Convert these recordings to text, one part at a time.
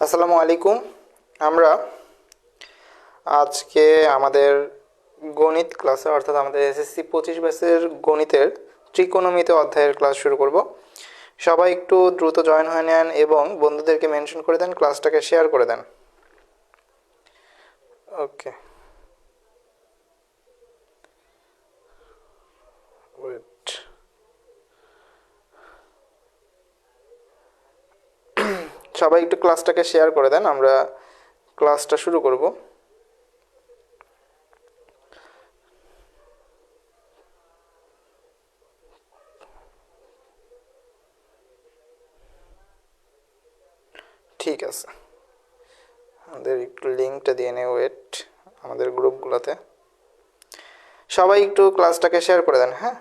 আসসালামু আলাইকুম। আমরা আজকে আমাদের গণিত ক্লাসে অর্থাৎ আমাদের এসএসসি 25 ব্যাচের গণিতের ত্রিকোণমিতি অধ্যায়ের ক্লাস শুরু করব। সবাই একটু দ্রুত জয়েন হয়ে নেন এবং বন্ধুদেরকে মেনশন করে দেন, ক্লাসটাকে শেয়ার করে দেন। ওকে, ওয়েট। সবাই একটু ক্লাসটাকে শেয়ার করে দেন, আমরা ক্লাসটা শুরু করব। ঠিক আছে, আমাদের একটু লিঙ্কটা দিয়ে নেই, ওয়েট। আমাদের গ্রুপগুলোতে সবাই একটু ক্লাসটাকে শেয়ার করে দেন। হ্যাঁ,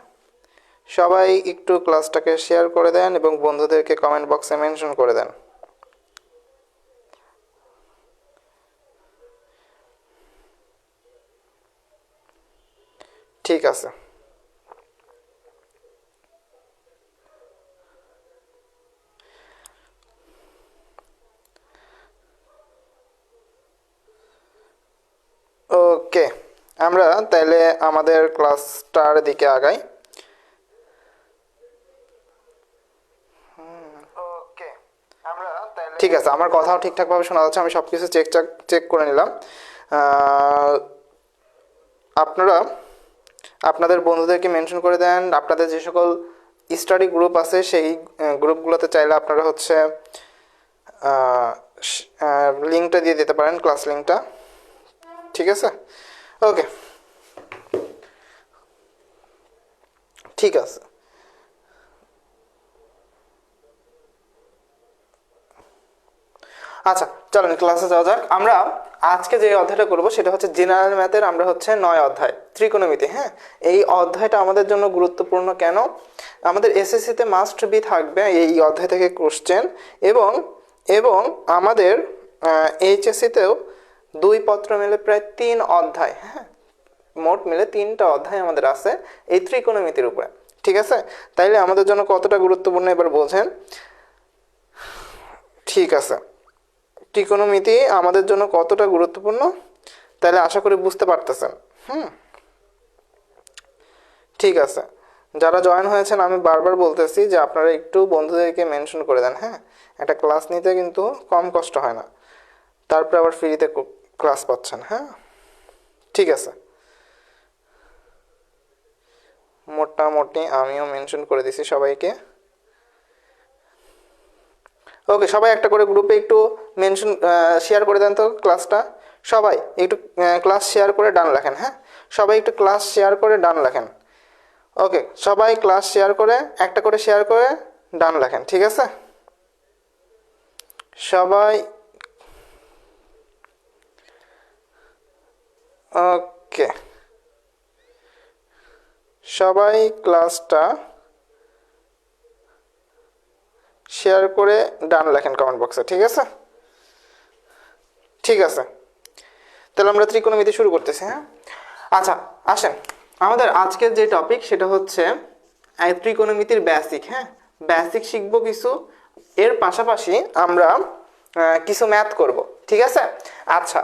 সবাই একটু ক্লাসটাকে শেয়ার করে দেন এবং বন্ধুদেরকে কমেন্ট বক্সে মেনশন করে দেন। ঠিক আছে, ওকে। আমরা তাহলে আমাদের ক্লাসটার দিকে আগাই। ওকে, আমরা তাহলে ঠিক আছে, আমার কথাও ঠিকঠাকভাবে শোনা যাচ্ছে, আমি সব কিছু চেক করে নিলাম। আপনারা আপনাদের বন্ধুদেরকে মেনশন করে দেন। আপনাদের যে সকল স্টাডি গ্রুপ আছে সেই গ্রুপগুলোতে চাইলে আপনারা হচ্ছে লিঙ্কটা দিয়ে দিতে পারেন, ক্লাস লিঙ্কটা। ঠিক আছে, ওকে, ঠিক আছে। আচ্ছা, চলেন ক্লাসে যাওয়া যাক। আমরা আজকে যে অধ্যায়টা করব সেটা হচ্ছে জেনারেল ম্যাথের, আমরা হচ্ছে 9 অধ্যায় ত্রিকোণমিতি। হ্যাঁ, এই অধ্যায়টা আমাদের জন্য গুরুত্বপূর্ণ কেন, আমাদের এসএসসিতে মাস্ট বি থাকবে এই অধ্যায় থেকে কোশ্চেন, এবং এবং আমাদের এইচএসসিতেও 2 পত্র মিলে প্রায় 3 অধ্যায়, হ্যাঁ মোট মিলে 3টা অধ্যায় আমাদের আছে এই ত্রিকোণমিতির উপরে। ঠিক আছে, তাইলে আমাদের জন্য কতটা গুরুত্বপূর্ণ এবার বোঝেন। ঠিক আছে, ত্রিকোণমিতি আমাদের জন্য কতটা গুরুত্বপূর্ণ তাহলে আশা করি বুঝতে পারতেছেন। ঠিক আছে, যারা জয়েন হয়েছেন আমি বারবার বলতেছি যে আপনারা একটু বন্ধুদেরকে মেনশন করে দেন। হ্যাঁ, একটা ক্লাস নিতে কিন্তু কম কষ্ট হয় না, তারপরে আবার ফ্রিতে ক্লাস পাচ্ছেন। হ্যাঁ, ঠিক আছে, মোটামুটি আমিও মেনশন করে দিছি সবাইকে। ওকে, সবাই একটা করে গ্রুপে একটু মেনশন শেয়ার করে দেন তো ক্লাসটা। সবাই একটু ক্লাস শেয়ার করে ডান লেখেন। হ্যাঁ, সবাই একটু ক্লাস শেয়ার করে ডান লেখেন। ওকে, সবাই ক্লাস শেয়ার করে একটা করে শেয়ার করে ডান লেখেন। ঠিক আছে, সবাই ওকে, সবাই ক্লাসটা শেয়ার করে ডান লেখেন কমেন্ট বক্সে। ঠিক আছে, ঠিক আছে, তাহলে আমরা ত্রিকোণমিতি শুরু করতেছি। হ্যাঁ, আচ্ছা আসেন, আমাদের আজকের যে টপিক সেটা হচ্ছে ত্রিকোণমিতির বেসিক। হ্যাঁ, বেসিক শিখবো কিছু, এর পাশাপাশি আমরা কিছু ম্যাথ করব। ঠিক আছে, আচ্ছা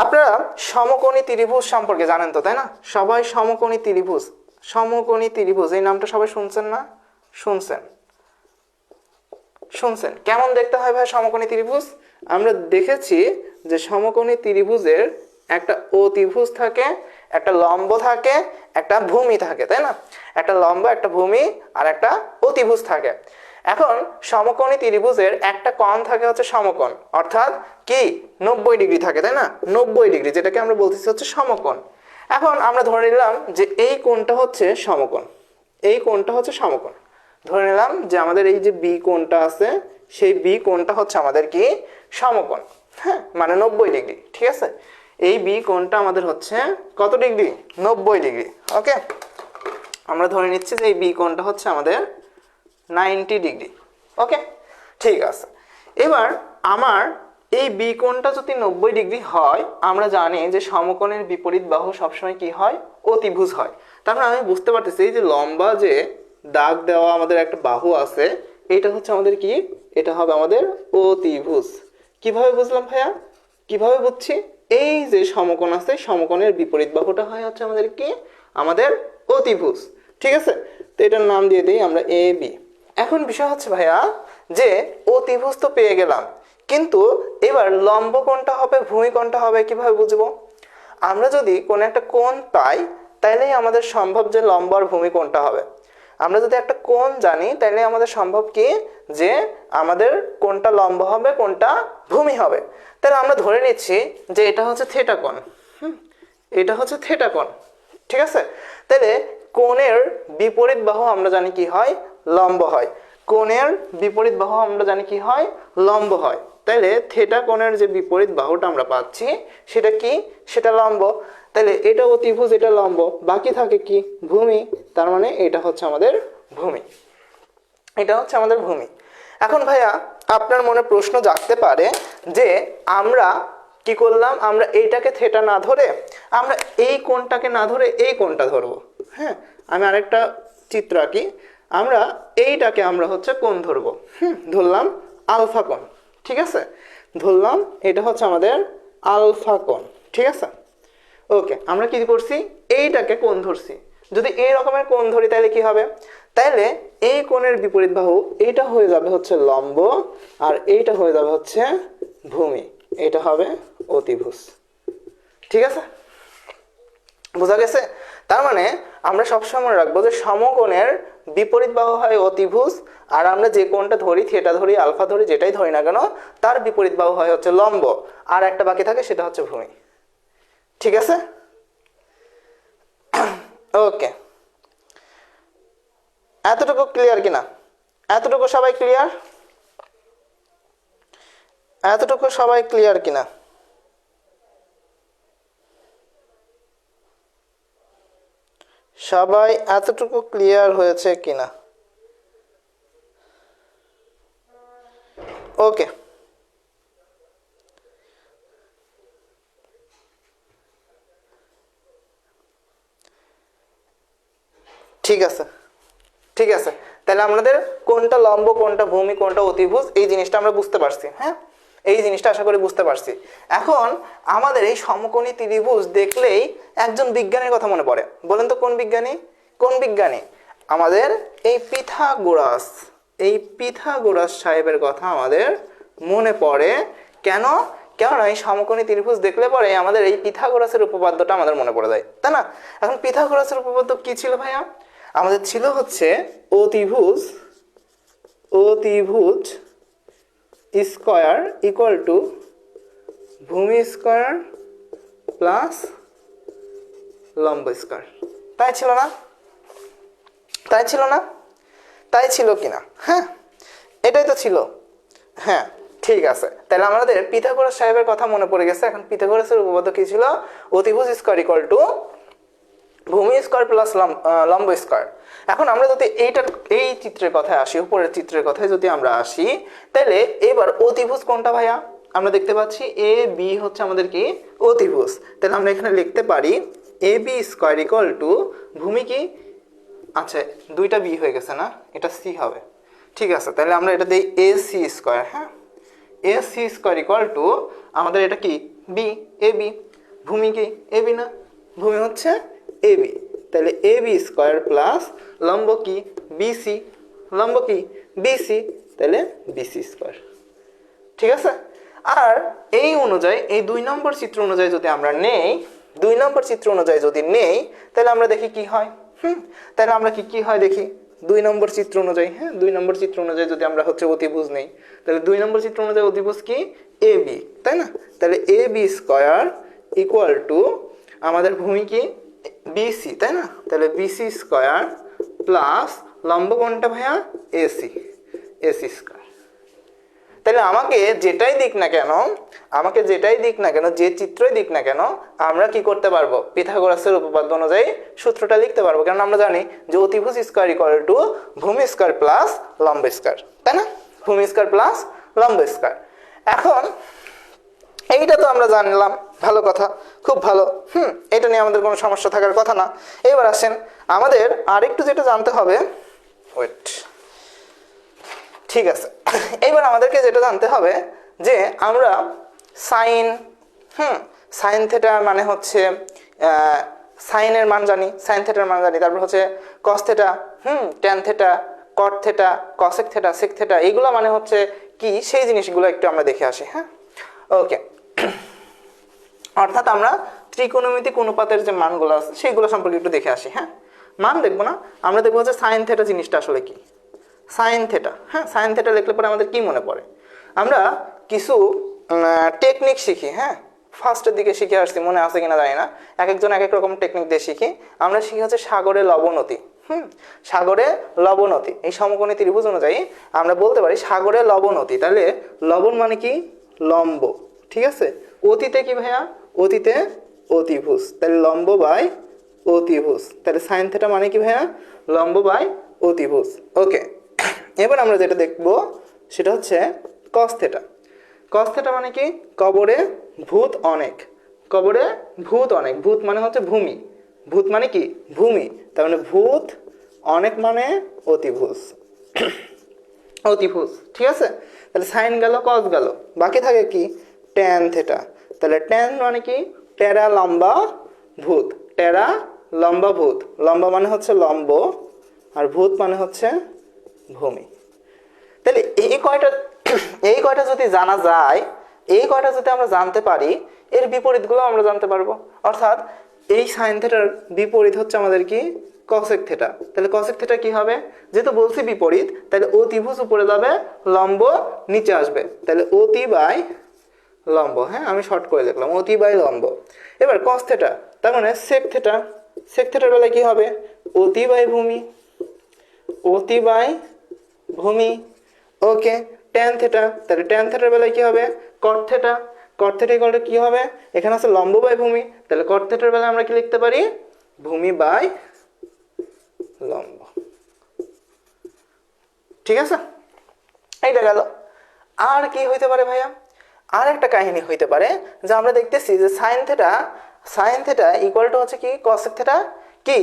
আপনারা সমকোণী ত্রিভুজ সম্পর্কে জানেন তো, তাই না? সবাই সমকোণী ত্রিভুজ, সমকোণী ত্রিভুজ এই নামটা সবাই শুনছেন না? শুনছেন, শুনছেন। কেমন দেখতে হয় ভাই সমকোণী ত্রিভুজ? আমরা দেখেছি যে সমকোণী ত্রিভুজের একটা অতিভুজ থাকে, একটা লম্ব থাকে, একটা ভূমি থাকে, তাই না? একটা লম্ব, একটা ভূমি আর একটা অতিভুজ থাকে। এখন সমকোণী ত্রিভুজের একটা কোণ থাকে হচ্ছে সমকোণ, অর্থাৎ কি 90 ডিগ্রি থাকে, তাই না? 90 ডিগ্রি, যেটাকে আমরা বলতেছি হচ্ছে সমকোণ। এখন আমরা ধরে নিলাম যে এই কোণটা হচ্ছে সমকোণ, এই কোণটা হচ্ছে সমকোণ। ধরে নিলাম যে আমাদের এই যে বি কোণটা আছে সেই বি কোণটা হচ্ছে আমাদের কি সমকোণ। হ্যাঁ, মানে 90 ডিগ্রি। ঠিক আছে, এই বি কোণটা আমাদের হচ্ছে কত ডিগ্রি? 90 ডিগ্রি। ওকে, আমরা ধরে নিচ্ছি যে এই বি কোণটা হচ্ছে আমাদের 90 ডিগ্রি। ওকে, ঠিক আছে। এবার আমার এই বি কোণটা যদি 90 ডিগ্রি হয়, আমরা জানি যে সমকোণের বিপরীত বাহু সবসময় কি হয়? অতিভুজ হয়। তারপরে আমি বুঝতে পারতেছি যে লম্বা যে দাগ দেওয়া আমাদের একটা বাহু আছে, এটা হচ্ছে আমাদের কি? এটা হবে আমাদের অতিভুজ। কিভাবে বুঝলাম ভাইয়া? কিভাবে বুঝছি? এই যে সমকোণ আছে, সমকোণের বিপরীত বাহুটা হয় হচ্ছে আমাদের কি, আমাদের অতিভুজ। ঠিক আছে, তো এটার নাম দিয়ে দিই আমরা এ বি। এখন বিষয় হচ্ছে ভাইয়া যে অতিভুজ তো পেয়ে গেলাম, কিন্তু এবার লম্ব কোণটা হবে, ভূমি কোণটা হবে কিভাবে বুঝবো? আমরা যদি কোনো একটা কোণ পাই তাইলেই আমাদের সম্ভব যে লম্ব আর ভূমি কোণটা হবে। আমরা যদি একটা কোণ জানি তাহলে আমাদের সম্ভব কি যে আমাদের কোনটা লম্ব হবে কোনটা ভূমি হবে। তাহলে আমরা ধরে নিচ্ছি যে এটা হচ্ছে থিটা কোণ, এটা হচ্ছে থিটা কোণ। ঠিক আছে, তাহলে কোণের বিপরীত বাহু আমরা জানি কি হয়, লম্ব হয়। কোণের বিপরীত বাহু আমরা জানি কি হয়, লম্ব হয়। তাহলে থিটা কোণের যে বিপরীত বাহুটা আমরা পাচ্ছি সেটা কি, সেটা লম্ব। তাহলে এটা অতিভুজ, এটা লম্ব, বাকি থাকে কি, ভূমি। তার মানে এটা হচ্ছে আমাদের ভূমি, এটা হচ্ছে আমাদের ভূমি। এখন ভাইয়া আপনার মনে প্রশ্ন জাগতে পারে যে আমরা কি করলাম, আমরা এইটাকে থিটা না ধরে আমরা এই কোণটাকে না ধরে এই কোণটা ধরবো। হ্যাঁ, আমি আরেকটা চিত্র আঁকি। আমরা এইটাকে আমরা হচ্ছে কোণ ধরবো, ধরলাম আলফা কোণ। ঠিক আছে, ধরলাম এটা হচ্ছে আমাদের আলফা কোণ। ঠিক আছে, ওকে, আমরা কি করছি, এইটাকে কোণ ধরছি। যদি এই রকমের কোণ ধরি তাহলে কি হবে, তাহলে এই কোণের বিপরীত বাহু এটা হয়ে যাবে হচ্ছে লম্ব, আর এইটা হয়ে যাবে হচ্ছে ভূমি, এটা হবে অতিভুজ। ঠিক আছে, বোঝা গেছে? তার মানে আমরা সবসময় রাখবো যে সমকোণের বিপরীত বাহু হয় অতিভুজ, আর আমরা যে কোণটা ধরি, থিটা ধরি, আলফা ধরি, যেটাই ধরি না কেন, তার বিপরীত বাহু হয় হচ্ছে লম্ব, আর একটা বাকি থাকে সেটা হচ্ছে ভূমি। ঠিক আছে, ওকে, এতটুকু ক্লিয়ার কিনা? এতটুকু সবাই ক্লিয়ার? এতটুকু সবাই ক্লিয়ার কিনা? সবাই এতটুকু ক্লিয়ার হয়েছে কিনা? ওকে, ঠিক আছে, ঠিক আছে। তাহলে আমাদের কোনটা লম্ব, কোনটা ভূমি, কোনটা অতিভুজ, এই জিনিসটা আমরা বুঝতে পারছি। হ্যাঁ, এই জিনিসটা আশা করি বুঝতে পারছি। এখন আমাদের এই সমকোণী ত্রিভুজ দেখলেই একজন বিজ্ঞানীর কথা মনে পড়ে। বলেন তো কোন বিজ্ঞানী? কোন বিজ্ঞানী? আমাদের এই পিথাগোরাস, এই পিথাগোরাস সাহেবের কথা আমাদের মনে পড়ে। কেন? কেননা এই সমকোণী ত্রিভুজ দেখলে পরে আমাদের এই পিথাগোরাসের উপপাদ্যটা আমাদের মনে পড়ে যায়, তাই না? এখন পিথাগোরাসের উপপাদ্য কি ছিল ভাইয়া? আমাদের ছিল হচ্ছে অতিভুজ, অতিভুজ স্কয়ার ইকুয়াল টু ভূমি স্কয়ার প্লাস লম্ব স্কয়ার। তাই ছিল না? তাই ছিল না? তাই ছিল কিনা? হ্যাঁ, এটাই তো ছিল। হ্যাঁ, ঠিক আছে। তাহলে আমাদের পিথাগোরাস সাহেবের কথা মনে পড়ে গেছে। এখন পিথাগোরাসের উপপাদ্য কি ছিল? অতিভুজ স্কয়ার ইকুয়াল টু ভূমি স্কয়ার প্লাস লম্ব স্কয়ার। এখন আমরা যদি এই চিত্রের কথায় আসি, উপরের চিত্রের কথায় যদি আমরা আসি, তাহলে এবার অতিভুজ কোনটা ভাইয়া? আমরা দেখতে পাচ্ছি এ বি হচ্ছে আমাদের কি, অতিভুজ। তাহলে আমরা এখানে লিখতে পারি A B square equal two ভূমি কি, আচ্ছা দুইটা বি হয়ে গেছে না, এটা সি হবে। ঠিক আছে, তাহলে আমরা এটা দিই এ সি স্কয়ার। হ্যাঁ, A C square equal to আমাদের এটা কি, বি, এ বি। ভূমি কি, এ বি না? ভূমি হচ্ছে এ বি। তাহলে এ বি স্কয়ার প্লাস লম্ব কি, বিসি। লম্ব কি, বিসি। তাহলে বিসি স্কয়ার। ঠিক আছে, আর এই অনুযায়ী এই 2 নম্বর চিত্র অনুযায়ী যদি আমরা নেই, 2 নম্বর চিত্র অনুযায়ী যদি নেই, তাহলে আমরা দেখি কি হয়। তাহলে আমরা কি হয় দেখি 2 নম্বর চিত্র অনুযায়ী। হ্যাঁ, 2 নম্বর চিত্র অনুযায়ী যদি আমরা হচ্ছে অতিভুজ নেই, তাহলে 2 নম্বর চিত্র অনুযায়ী অতিভুজ কি, এ বি, তাই না? তাহলে A B square equal to আমাদের ভূমি কি, বিসি, তাই না? তাহলে বিসি স্কয়ার প্লাস লম্ব কোনটা ভাইয়া, এসি, এসি স্কয়ার। তাহলে আমাকে যেটাই দিক না কেন, আমাকে যেটাই দিক না কেন, যে চিত্রই দিক না কেন, আমরা কি করতে পারবো, পিথাগোরাসের উপপাদ্য অনুযায়ী সূত্রটা লিখতে পারবো। কারণ আমরা জানি যে অতিভুজ স্কয়ার ইকুয়াল টু ভূমি স্কয়ার প্লাস লম্ব স্কয়ার, তাই না? ভূমি স্কয়ার প্লাস লম্ব স্কয়ার। এখন এইটা তো আমরা জানলাম, ভালো কথা, খুব ভালো। এটা নিয়ে আমাদের কোনো সমস্যা থাকার কথা না। এবার আসেন আমাদের আরেকটু যেটা জানতে হবে, ওয়েট, ঠিক আছে, এইবার আমাদেরকে যেটা জানতে হবে যে আমরা সাইন সাইন থেটা মানে হচ্ছে সাইনের মান জানি, সাইন থেটার মান জানি, তারপর হচ্ছে cos theta, tan theta, cot theta, cosec theta, sec theta, এইগুলো মানে হচ্ছে কি সেই জিনিসগুলো একটু আমরা দেখে আসি। হ্যাঁ, ওকে। অর্থাৎ আমরা ত্রিকোণমিতিক অনুপাতের যে মানগুলো আছে সেইগুলো সম্পর্কে একটু দেখে আসি। হ্যাঁ, মান দেখবো না, আমরা দেখবো যে সাইন থেটা জিনিসটা আসলে কি। সাইন থেটা, হ্যাঁ, সাইন থেটা লিখলে পরে আমাদের কি মনে পড়ে, আমরা কিছু টেকনিক শিখি। হ্যাঁ, ফার্স্টের দিকে শিখে আসছি, মনে আছে কিনা জানি না, এক একজন এক এক রকম টেকনিক দিয়ে শিখি। আমরা শিখি হচ্ছে সাগরে লবণতি। সাগরে লবণতি, এই সমকোণী ত্রিভুজ অনুযায়ী আমরা বলতে পারি সাগরে লবণতি। তাহলে লবণ মানে কি, লম্ব, ঠিক আছে। অতীতে কি ভাইয়া, অতীতে অতিভুজ, তাহলে লম্ব বাই অতিভুজ, তাহলে সাইন থেটা মানে কি ভাইয়া, লম্ব বাই অতিভুজ। ওকে, এবার আমরা যেটা দেখব সেটা হচ্ছে কস থেটা। কস থেটা মানে কি, কবরে ভূত অনেক, কবরে ভূত অনেক, ভূত মানে হচ্ছে ভূমি, ভূত মানে কি ভূমি, তার মানে ভূত অনেক মানে অতিভুজ, অতিভুজ, ঠিক আছে। তাহলে সাইন গেল, কস গেল, বাকি থাকে কি ট্যান থেটা। তাহলে ট্যান মানে কি, টেরা লম্বা ভূত, টেরা লম্বা ভূত, লম্বা মানে হচ্ছে লম্ব আর ভূত মানে হচ্ছে ভূমি। তাহলে এই কয়টা যদি জানা যায়, এই কয়টা যদি আমরা জানতে পারি, এর বিপরীতগুলো আমরা জানতে পারবো। অর্থাৎ এই সাইন থেটার বিপরীত হচ্ছে আমাদের কি কসেক থেটা। তাহলে কসেক থেটা কি হবে, যেহেতু বলছি বিপরীত, তাহলে অতিভুজ উপরে যাবে, লম্ব নিচে আসবে, তাহলে অতি বাই লম্ব। হ্যাঁ, আমি শর্ট করে লিখলাম অতি বাই লম্ব। এবার কস থেটা, তার মানে সেক থেটা, সেক থেটার বেলায় কি হবে, অতি বাই ভূমি, অতি বাই ভূমি। ওকে, ট্যান থেটা, তাহলে ট্যান থেটার বেলায় কি হবে, কট theta, cot theta equal two কি হবে, এখানে আছে লম্ব বাই ভূমি, তাহলে কট থেটার বেলায় আমরা কি লিখতে পারি, ভূমি বাই লম্ব, ঠিক আছে। এইটা গেল। আর কি হইতে পারে ভাইয়া, আর একটা কাহিনী হইতে পারে যে আমরা দেখতেছি যে সাইন থেটা ইকুয়াল টু হচ্ছে কি কসেক থেটা কি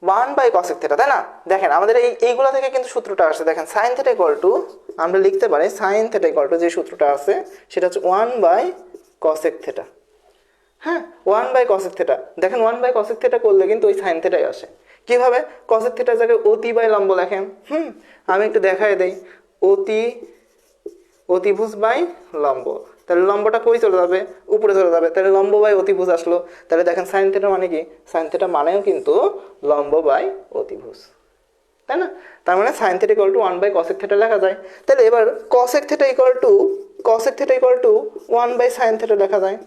1/cosec থেটা, তাই না। দেখেন আমাদের এইগুলা থেকে কিন্তু সূত্রটা আসছে, দেখেন সাইন থেটা ইকুয়াল টু, আমরা লিখতে পারি সাইন থেটা ইকুয়াল টু যে সূত্রটা আছে সেটা হচ্ছে 1/cosec থেটা। হ্যাঁ, 1/cosec থেটা, দেখেন 1/cosec থেটা করলে কিন্তু ওই সাইন থেটাই আসে। কিভাবে, cosec থেটার জায়গায় অতি বাই লম্ব লেখেন। আমি একটু দেখাই দেই, অতিভুজ বাই লম্ব, তাহলে লম্বটা কই চলে যাবে, উপরে চলে যাবে, তাহলে লম্ব বাই অতিভুজ আসলো। তাহলে দেখেন সাইন থেটা মানে কি, সাইন থেটা মানেও কিন্তু লম্ব বাই অতিভুজ, তাই না। তার মানে sine theta equal two 1/cosec theta লেখা যায়। তাহলে এবার cosec theta equal two 1/sin theta লেখা যায়,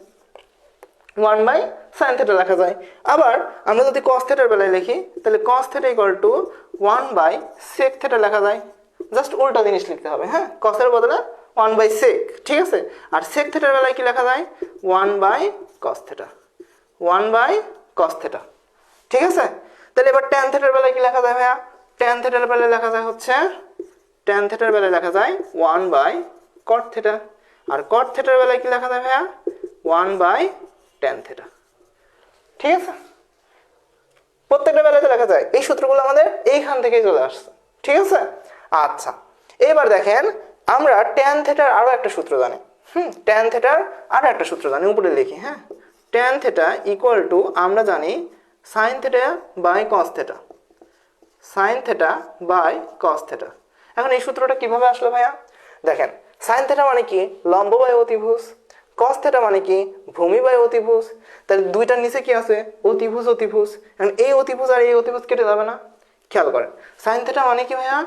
1/sin থেটা লেখা যায়। আবার আমরা যদি cos থেটার বেলায় লিখি, তাহলে cos theta equal two 1/sec theta লেখা যায়। জাস্ট উল্টা জিনিস লিখতে হবে। হ্যাঁ, cos এর বদলে 1/sec, ঠিক আছে। আর sec থেটার বেলায় কি লেখা যায়, 1/cos থেটা, 1/cos থেটা, ঠিক আছে। তাহলে এবার tan থেটার বেলায় কি লেখা যায় ভাইয়া, tan থেটার বেলায় লেখা যায় হচ্ছে, tan থেটার বেলায় লেখা যায় 1/cot থেটা। আর cot থেটার বেলায় কি লেখা যায় ভাইয়া, 1/tan থেটা, ঠিক আছে। প্রত্যেকটা বেলাতে লেখা যায়, এই সূত্রগুলো আমাদের এইখান থেকেই চলে আসছে, ঠিক আছে। আচ্ছা, এবার দেখেন আমরা tan থেটার আরো একটা সূত্র জানি। tan থেটার আরো একটা সূত্র জানি, উপরে লিখি। হ্যাঁ, tan থেটা ইকুয়াল টু আমরা জানি sin theta by cos theta, sin theta by cos theta. এখন এই সূত্রটা কিভাবে আসলো ভাইয়া, দেখেন sin থেটা মানে কি লম্ব বাই অতিভুজ, cos থেটা মানে কি ভূমি বাই অতিভুজ, তাহলে দুইটার নিচে কি আছে অতিভুজ, অতিভুজ। এখন এই অতিভুজ আর এই অতিভুজ কেটে যাবে না, খেয়াল করেন। sin থেটা মানে কি ভাইয়া,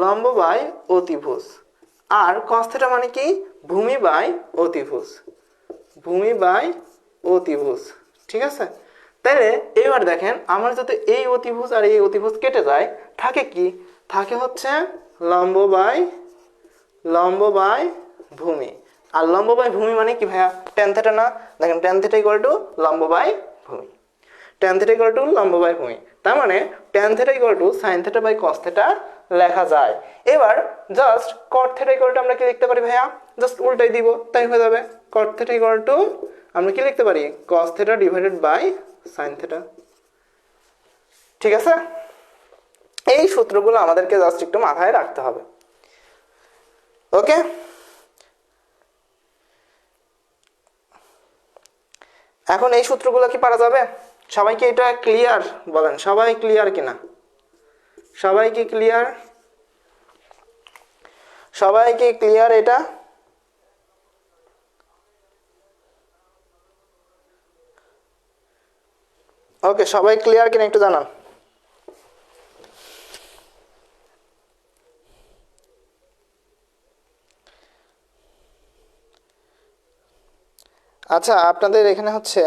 লম্ব বাই অতিভুজ, আর cos থেটা মানে কি ভূমি বাই অতিভুজ, ভূমি বাই অতিভুজ, ঠিক আছে। তাহলে এবার দেখেন আমার যদি এই অতিভুজ আর এই অতিভুজ কেটে যায়, থাকে কি, থাকে হচ্ছে লম্ব বাই ভূমি। আর লম্ব বাই ভূমি মানে কি ভাইয়া, tan থেটা না। দেখেন tan থেটা ইকুয়াল টু লম্ব বাই ভূমি, tan থেটা ইকুয়াল টু লম্ব বাই ভূমি। তার মানে tan theta equal to sin theta by cos theta লেখা যায়। এবার just cot theta equal to আমরা কি লিখতে পারি ভাইয়া, জাস্ট উল্টাই দিব, তাই হয়ে যাবে cot থেটা ইকুয়াল টু আমরা কি লিখতে পারি, cos theta divided by sin theta, ঠিক আছে। এই সূত্রগুলো আমাদেরকে জাস্ট একটু মাথায় রাখতে হবে। ওকে, এখন এই সূত্রগুলো কি পারা যাবে? সবাই কি এটা ক্লিয়ার? বলেন সবাই ক্লিয়ার কিনা? সবাই কি ক্লিয়ার? সবাই কি ক্লিয়ার এটা? ওকে, সবাই ক্লিয়ার কিনা একটু জানান। আচ্ছা, আপনাদের এখানে হচ্ছে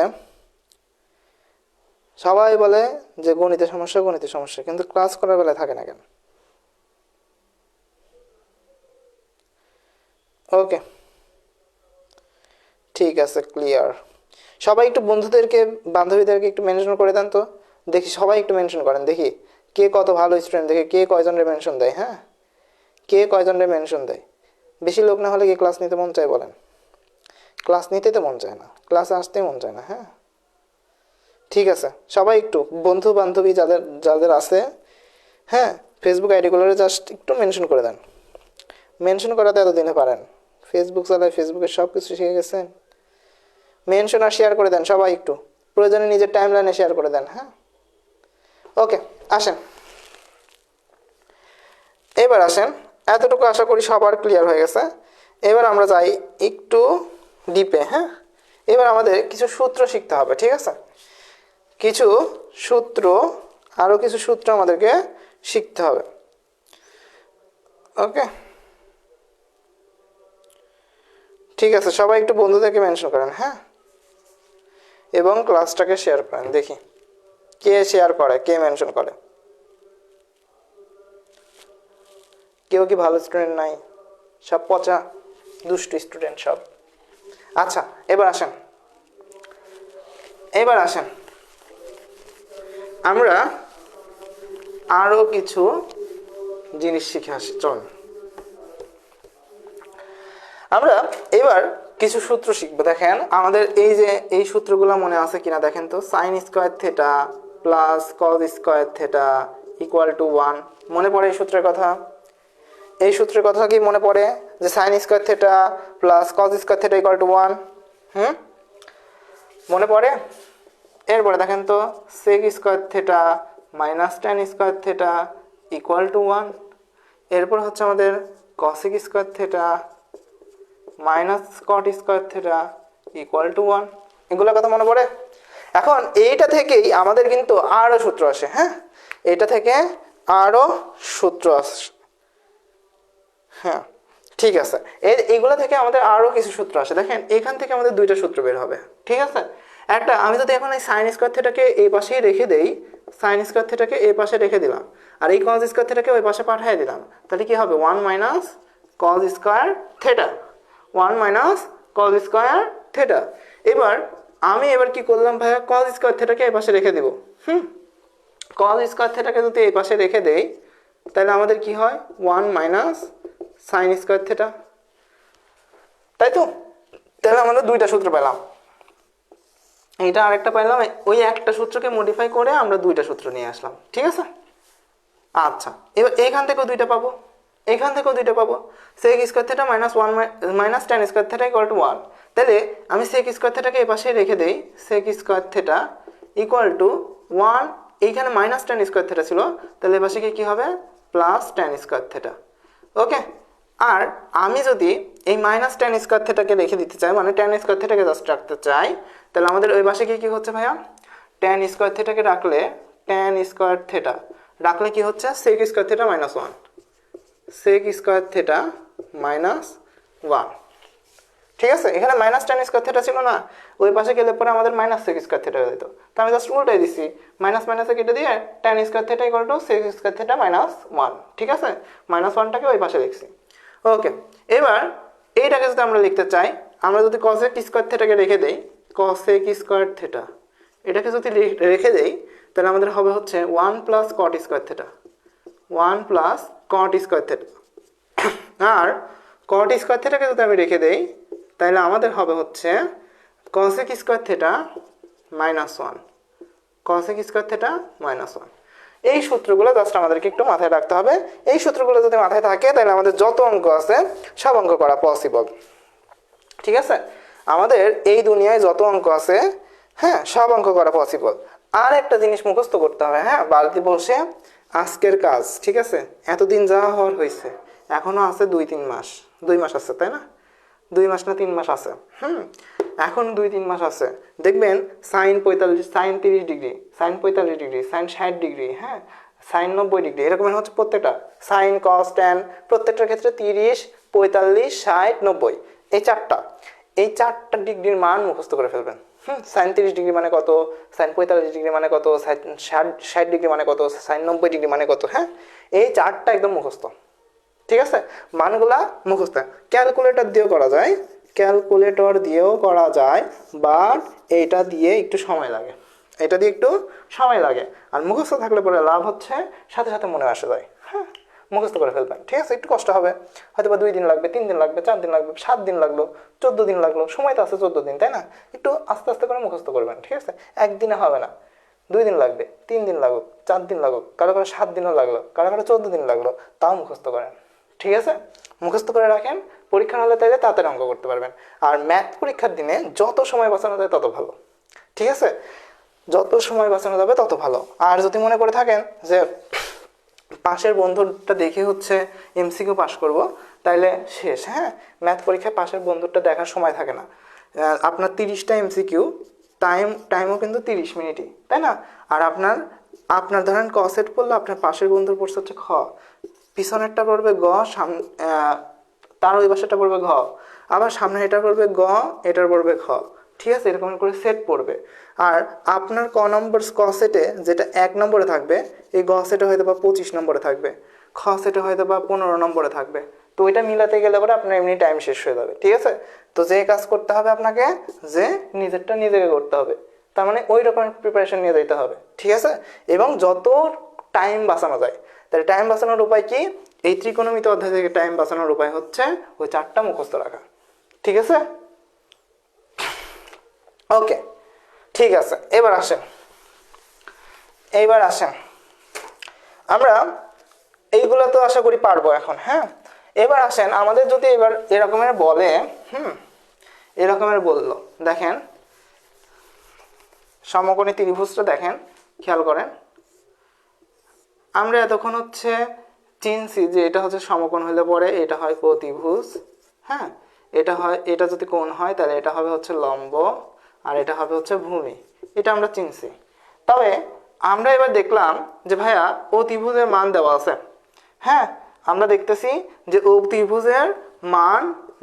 সবাই বলে যে গণিতের সমস্যা গণিতের সমস্যা, কিন্তু ক্লাস করার বেলায় থাকে না কেন? ওকে, ঠিক আছে, ক্লিয়ার। সবাই একটু বন্ধুদেরকে বান্ধবীদেরকে একটু মেনশন করে দেন তো, দেখি সবাই একটু মেনশন করেন, দেখি কে কত ভালো স্টুডেন্ট, দেখি কে কয়জনের মেনশন দেয়। হ্যাঁ, কে কয়জনের মেনশন দেয়? বেশি লোক না হলে কি ক্লাস নিতে মন চায়? বলেন, ক্লাস নিতে তো মন চায় না, ক্লাসে আসতে মন চায় না। হ্যাঁ, ঠিক আছে, সবাই একটু বন্ধু বান্ধবী যাদের যাদের আছে, হ্যাঁ, ফেসবুক আইডিগুলোরে জাস্ট একটু মেনশন করে দেন। মেনশন করাতে এতদিনে পারেন, ফেসবুক চালায়, ফেসবুকে সব কিছু শিখে গেছেন। মেনশন আর শেয়ার করে দেন সবাই একটু, প্রয়োজনে নিজের টাইম লাইনে শেয়ার করে দেন। হ্যাঁ, ওকে, আসেন এবার আসেন, এতটুকু আশা করি সবার ক্লিয়ার হয়ে গেছে। এবার আমরা যাই একটু ডিপে। হ্যাঁ, এবার আমাদের কিছু সূত্র শিখতে হবে, ঠিক আছে? কিছু সূত্র, আরও কিছু সূত্র আমাদেরকে শিখতে হবে। ওকে, ঠিক আছে, সবাই একটু বন্ধুদেরকে মেনশন করেন। হ্যাঁ, এবং ক্লাসটাকে শেয়ার করেন, দেখি কে শেয়ার করে, কে মেনশন করে। কেউ কি ভালো স্টুডেন্ট নাই? সব পচা দুষ্টু স্টুডেন্ট সব। আচ্ছা, এবার আসেন, এবার আসেন আমরা আরো কিছু জিনিস শিখে আসি। চল আমরা এবার কিছু সূত্র শিখবো। দেখেন আমাদের এই যে এই সূত্রগুলো মনে আছে কিনা দেখেন তো। Sign square theta plus cos square theta equal to 1, মনে পড়ে এই সূত্রের কথা? এই সূত্রের কথা কি মনে পড়ে যে sine square theta plus cos square theta equal to 1? মনে পড়ে? এরপরে দেখেন তো sec square theta minus tan square theta equal to 1। এরপর হচ্ছে আমাদের cosec square theta minus cot square theta equal to 1। এগুলোর কথা মনে পড়ে? এখন এইটা থেকেই আমাদের কিন্তু আরও সূত্র আসে। হ্যাঁ, এটা থেকে আরও সূত্র আসে। হ্যাঁ, ঠিক আছে, এইগুলো থেকে আমাদের আরও কিছু সূত্র আসে। দেখেন এখান থেকে আমাদের দুইটা সূত্র বের হবে, ঠিক আছে? একটা, আমি যদি এখন এই সাইন স্কোয়ার থেটাকে এই পাশেই রেখে দেই, সাইন স্কোয়ার থেটাকে এই পাশে রেখে দিলাম, আর এই কজ স্কোয়ার থেটাকে ওই পাশে পাঠিয়ে দিলাম, তাহলে কি হবে? 1 minus cause square theta, 1 minus cause square theta. এবার আমি কি করলাম ভাইয়া? কজ স্কোয়ার থেটাকে এই পাশে রেখে দেবো। কজ স্কোয়ার থেটাকে যদি এই পাশে রেখে দেই, তাহলে আমাদের কি হয়? 1 মাইনাস সাইন স্কোয়ার থেটা, তাই তো? তাহলে আমাদের দুইটা সূত্র পেলাম, এইটা আরেকটা পাইলাম। ওই একটা সূত্রকে মডিফাই করে আমরা দুইটা সূত্র নিয়ে আসলাম, ঠিক আছে? আচ্ছা, এবার এইখান থেকেও দুইটা পাবো, এখান থেকেও দুইটা পাবো। Sec square theta minus 1 minus tan square theta equal to 1। তাহলে আমি সেক স্কোয়ার থেটাকে এই পাশে রেখে দেই, sec square theta equal to 1। এইখানে মাইনাস ট্যান স্কোয়ার থেটা ছিল, তাহলে এ পাশে কি হবে? Plus tan square theta. Okay, আর আমি যদি এই মাইনাস ট্যান স্কোয়ার থেটাকে রেখে দিতে চাই, মানে ট্যান স্কোয়ার থেটাকে জাস্ট রাখতে চাই, তাহলে আমাদের ওই পাশে কি হচ্ছে ভাইয়া? ট্যান স্কোয়ার থেটাকে রাখলে, ট্যান স্কোয়ার থেটা রাখলে কি হচ্ছে? Sec square theta minus 1, sec square theta minus 1, ঠিক আছে? এখানে মাইনাস ট্যান স্কোয়ার থেটা ছিল না, ওই পাশে গেলে পরে আমাদের মাইনাস সেক স্কোয়ার থেটা হয়ে যেত। তো আমি জাস্ট উল্টাই দিচ্ছি, মাইনাস মাইনাসে কেটে দিয়ে tan square theta equal to sec square theta minus 1, ঠিক আছে? মাইনাস 1টাকে ওই পাশে লিখছি। ওকে, এবার এইটাকে যদি আমরা লিখতে চাই, আমরা যদি কসেক স্কোয়ার থেটাকে রেখে দেই, কসেক স্কোয়ার থেটা এটাকে যদি রেখে দেই, তাহলে আমাদের হবে হচ্ছে 1 plus cot square theta, 1 plus cot square theta. আর কট স্কোয়ার থেটাকে যদি আমি রেখে দেই, তাহলে আমাদের হবে হচ্ছে cosec square theta minus 1, cosec square theta minus 1। এই সূত্রগুলো জাস্ট আমাদেরকে একটু মাথায় রাখতে হবে। এই সূত্রগুলো যদি মাথায় থাকে তাহলে আমাদের যত অঙ্ক আছে সব অঙ্ক করা পসিবল। ঠিক আছে, আমাদের এই দুনিয়ায় যত অঙ্ক আছে হ্যাঁ সব অঙ্ক করা পসিবল। আর একটা জিনিস মুখস্থ করতে হবে, হ্যাঁ বাড়িতে বসে আজকের কাজ, ঠিক আছে, এতদিন যা হওয়ার হয়েছে, এখনো আছে 2-3 মাস, 2 মাস আছে তাই না, 2 মাস না 3 মাস আছে, এখন 2-3 মাস আছে। দেখবেন sine 45, sine 30 degree, sine 45 degree, sine 60 degree, হ্যাঁ সাইন 90 ডিগ্রি, এরকম হচ্ছে প্রত্যেকটা সাইন কস ট্যান, প্রত্যেকটার ক্ষেত্রে 30, 45, 60, 90, এই চারটা ডিগ্রির মান মুখস্থ করে ফেলবেন। সাইন 30 ডিগ্রি মানে কত, সাইন 45 ডিগ্রি মানে কত, সাইন 60 ডিগ্রি মানে কত, সাইন 90 ডিগ্রি মানে কত, হ্যাঁ এই চারটা একদম মুখস্থ। ঠিক আছে, মানগুলা মুখস্থ। ক্যালকুলেটর দিয়েও করা যায়, ক্যালকুলেটর দিয়েও করা যায়, বাট এইটা দিয়ে একটু সময় লাগে, এটা দিয়ে একটু সময় লাগে। আর মুখস্থ থাকলে পরে লাভ হচ্ছে সাথে সাথে মনে আসে যায়, হ্যাঁ মুখস্থ করে ফেলবেন। ঠিক আছে, একটু কষ্ট হবে, হয়তো বা 2 দিন লাগবে, 3 দিন লাগবে, 4 দিন লাগবে, 7 দিন লাগলো, 14 দিন লাগলো, সময় তো আছে 14 দিন, তাই না, একটু আস্তে আস্তে করে মুখস্থ করবেন। ঠিক আছে, একদিনে হবে না, 2 দিন লাগবে, 3 দিন লাগুক, 4 দিন লাগুক, কারো কারো 7 দিনও লাগলো, কারো কারো 14 দিন লাগলো, তাও মুখস্থ করেন। ঠিক আছে, মুখস্থ করে রাখেন, পরীক্ষার হলে তাইলে তাড়াতাড়ি অঙ্ক করতে পারবেন। আর ম্যাথ পরীক্ষার দিনে যত সময় বাঁচানো যায় তত ভালো। ঠিক আছে, যত সময় বাঁচানো যাবে তত ভালো। আর যদি মনে করে থাকেন যে পাশের বন্ধুটা দেখে হচ্ছে এমসিকিউ পাস করব, তাইলে শেষ। হ্যাঁ, ম্যাথ পরীক্ষায় পাশের বন্ধুটা দেখার সময় থাকে না। আপনার 30টা এমসিকিউ, টাইমও কিন্তু 30 মিনিটই, তাই না। আর আপনার ধরেন ক সেট পড়লো, আপনার পাশের বন্ধুর পড়ছে হচ্ছে খ, পিছনেরটা পড়বে গ, তার ওই পাশেরটা পড়বে ঘ, আবার সামনে এটা পড়বে গ, এটার পড়বে খ। ঠিক আছে, এরকম করে সেট পড়বে। আর আপনার ক সেটে যেটা 1 নম্বরে থাকবে, এই গ সেটে হয়তো বা 25 নম্বরে থাকবে, খ সেটে হয়তো বা 15 নম্বরে থাকবে। তো ওইটা মিলাতে গেলে পরে আপনার এমনি টাইম শেষ হয়ে যাবে। ঠিক আছে, তো যে কাজ করতে হবে আপনাকে, যে নিজেরটা নিজেকে করতে হবে, তার মানে ওই রকম প্রিপারেশন নিয়ে যেতে হবে। ঠিক আছে, এবং যত টাইম বাঁচানো যায়, তাহলে টাইম বাঁচানোর উপায় কি, এই ত্রিকোণমিতি অধ্যায় থেকে টাইম বাঁচানোর উপায় হচ্ছে ওই 4টা মুখস্থ রাখা। ঠিক আছে, ওকে ঠিক আছে। এবার আসেন আমরা এইগুলো তো আশা করি পারবো এখন। হ্যাঁ, এবার আসেন আমাদের যদি এবার এরকমের বলে, এরকমের বললো, দেখেন সমকোণী ত্রিভুজটা দেখেন, খেয়াল করেন, আমরা এতক্ষণ হচ্ছে চিনছি যে এটা হচ্ছে সমকোণ হলে পরে এটা হয় প্রতিভুজ, হ্যাঁ এটা যদি কোণ হয় তাহলে এটা হবে হচ্ছে লম্ব, আর এটা হবে হচ্ছে ভূমি, এটা আমরা চিনছি। তবে আমরা এবার দেখলাম যে ভাইয়া অতিভুজের মান দেওয়া আছে। হ্যাঁ, আমরা দেখতেছি যে অতিভুজের মান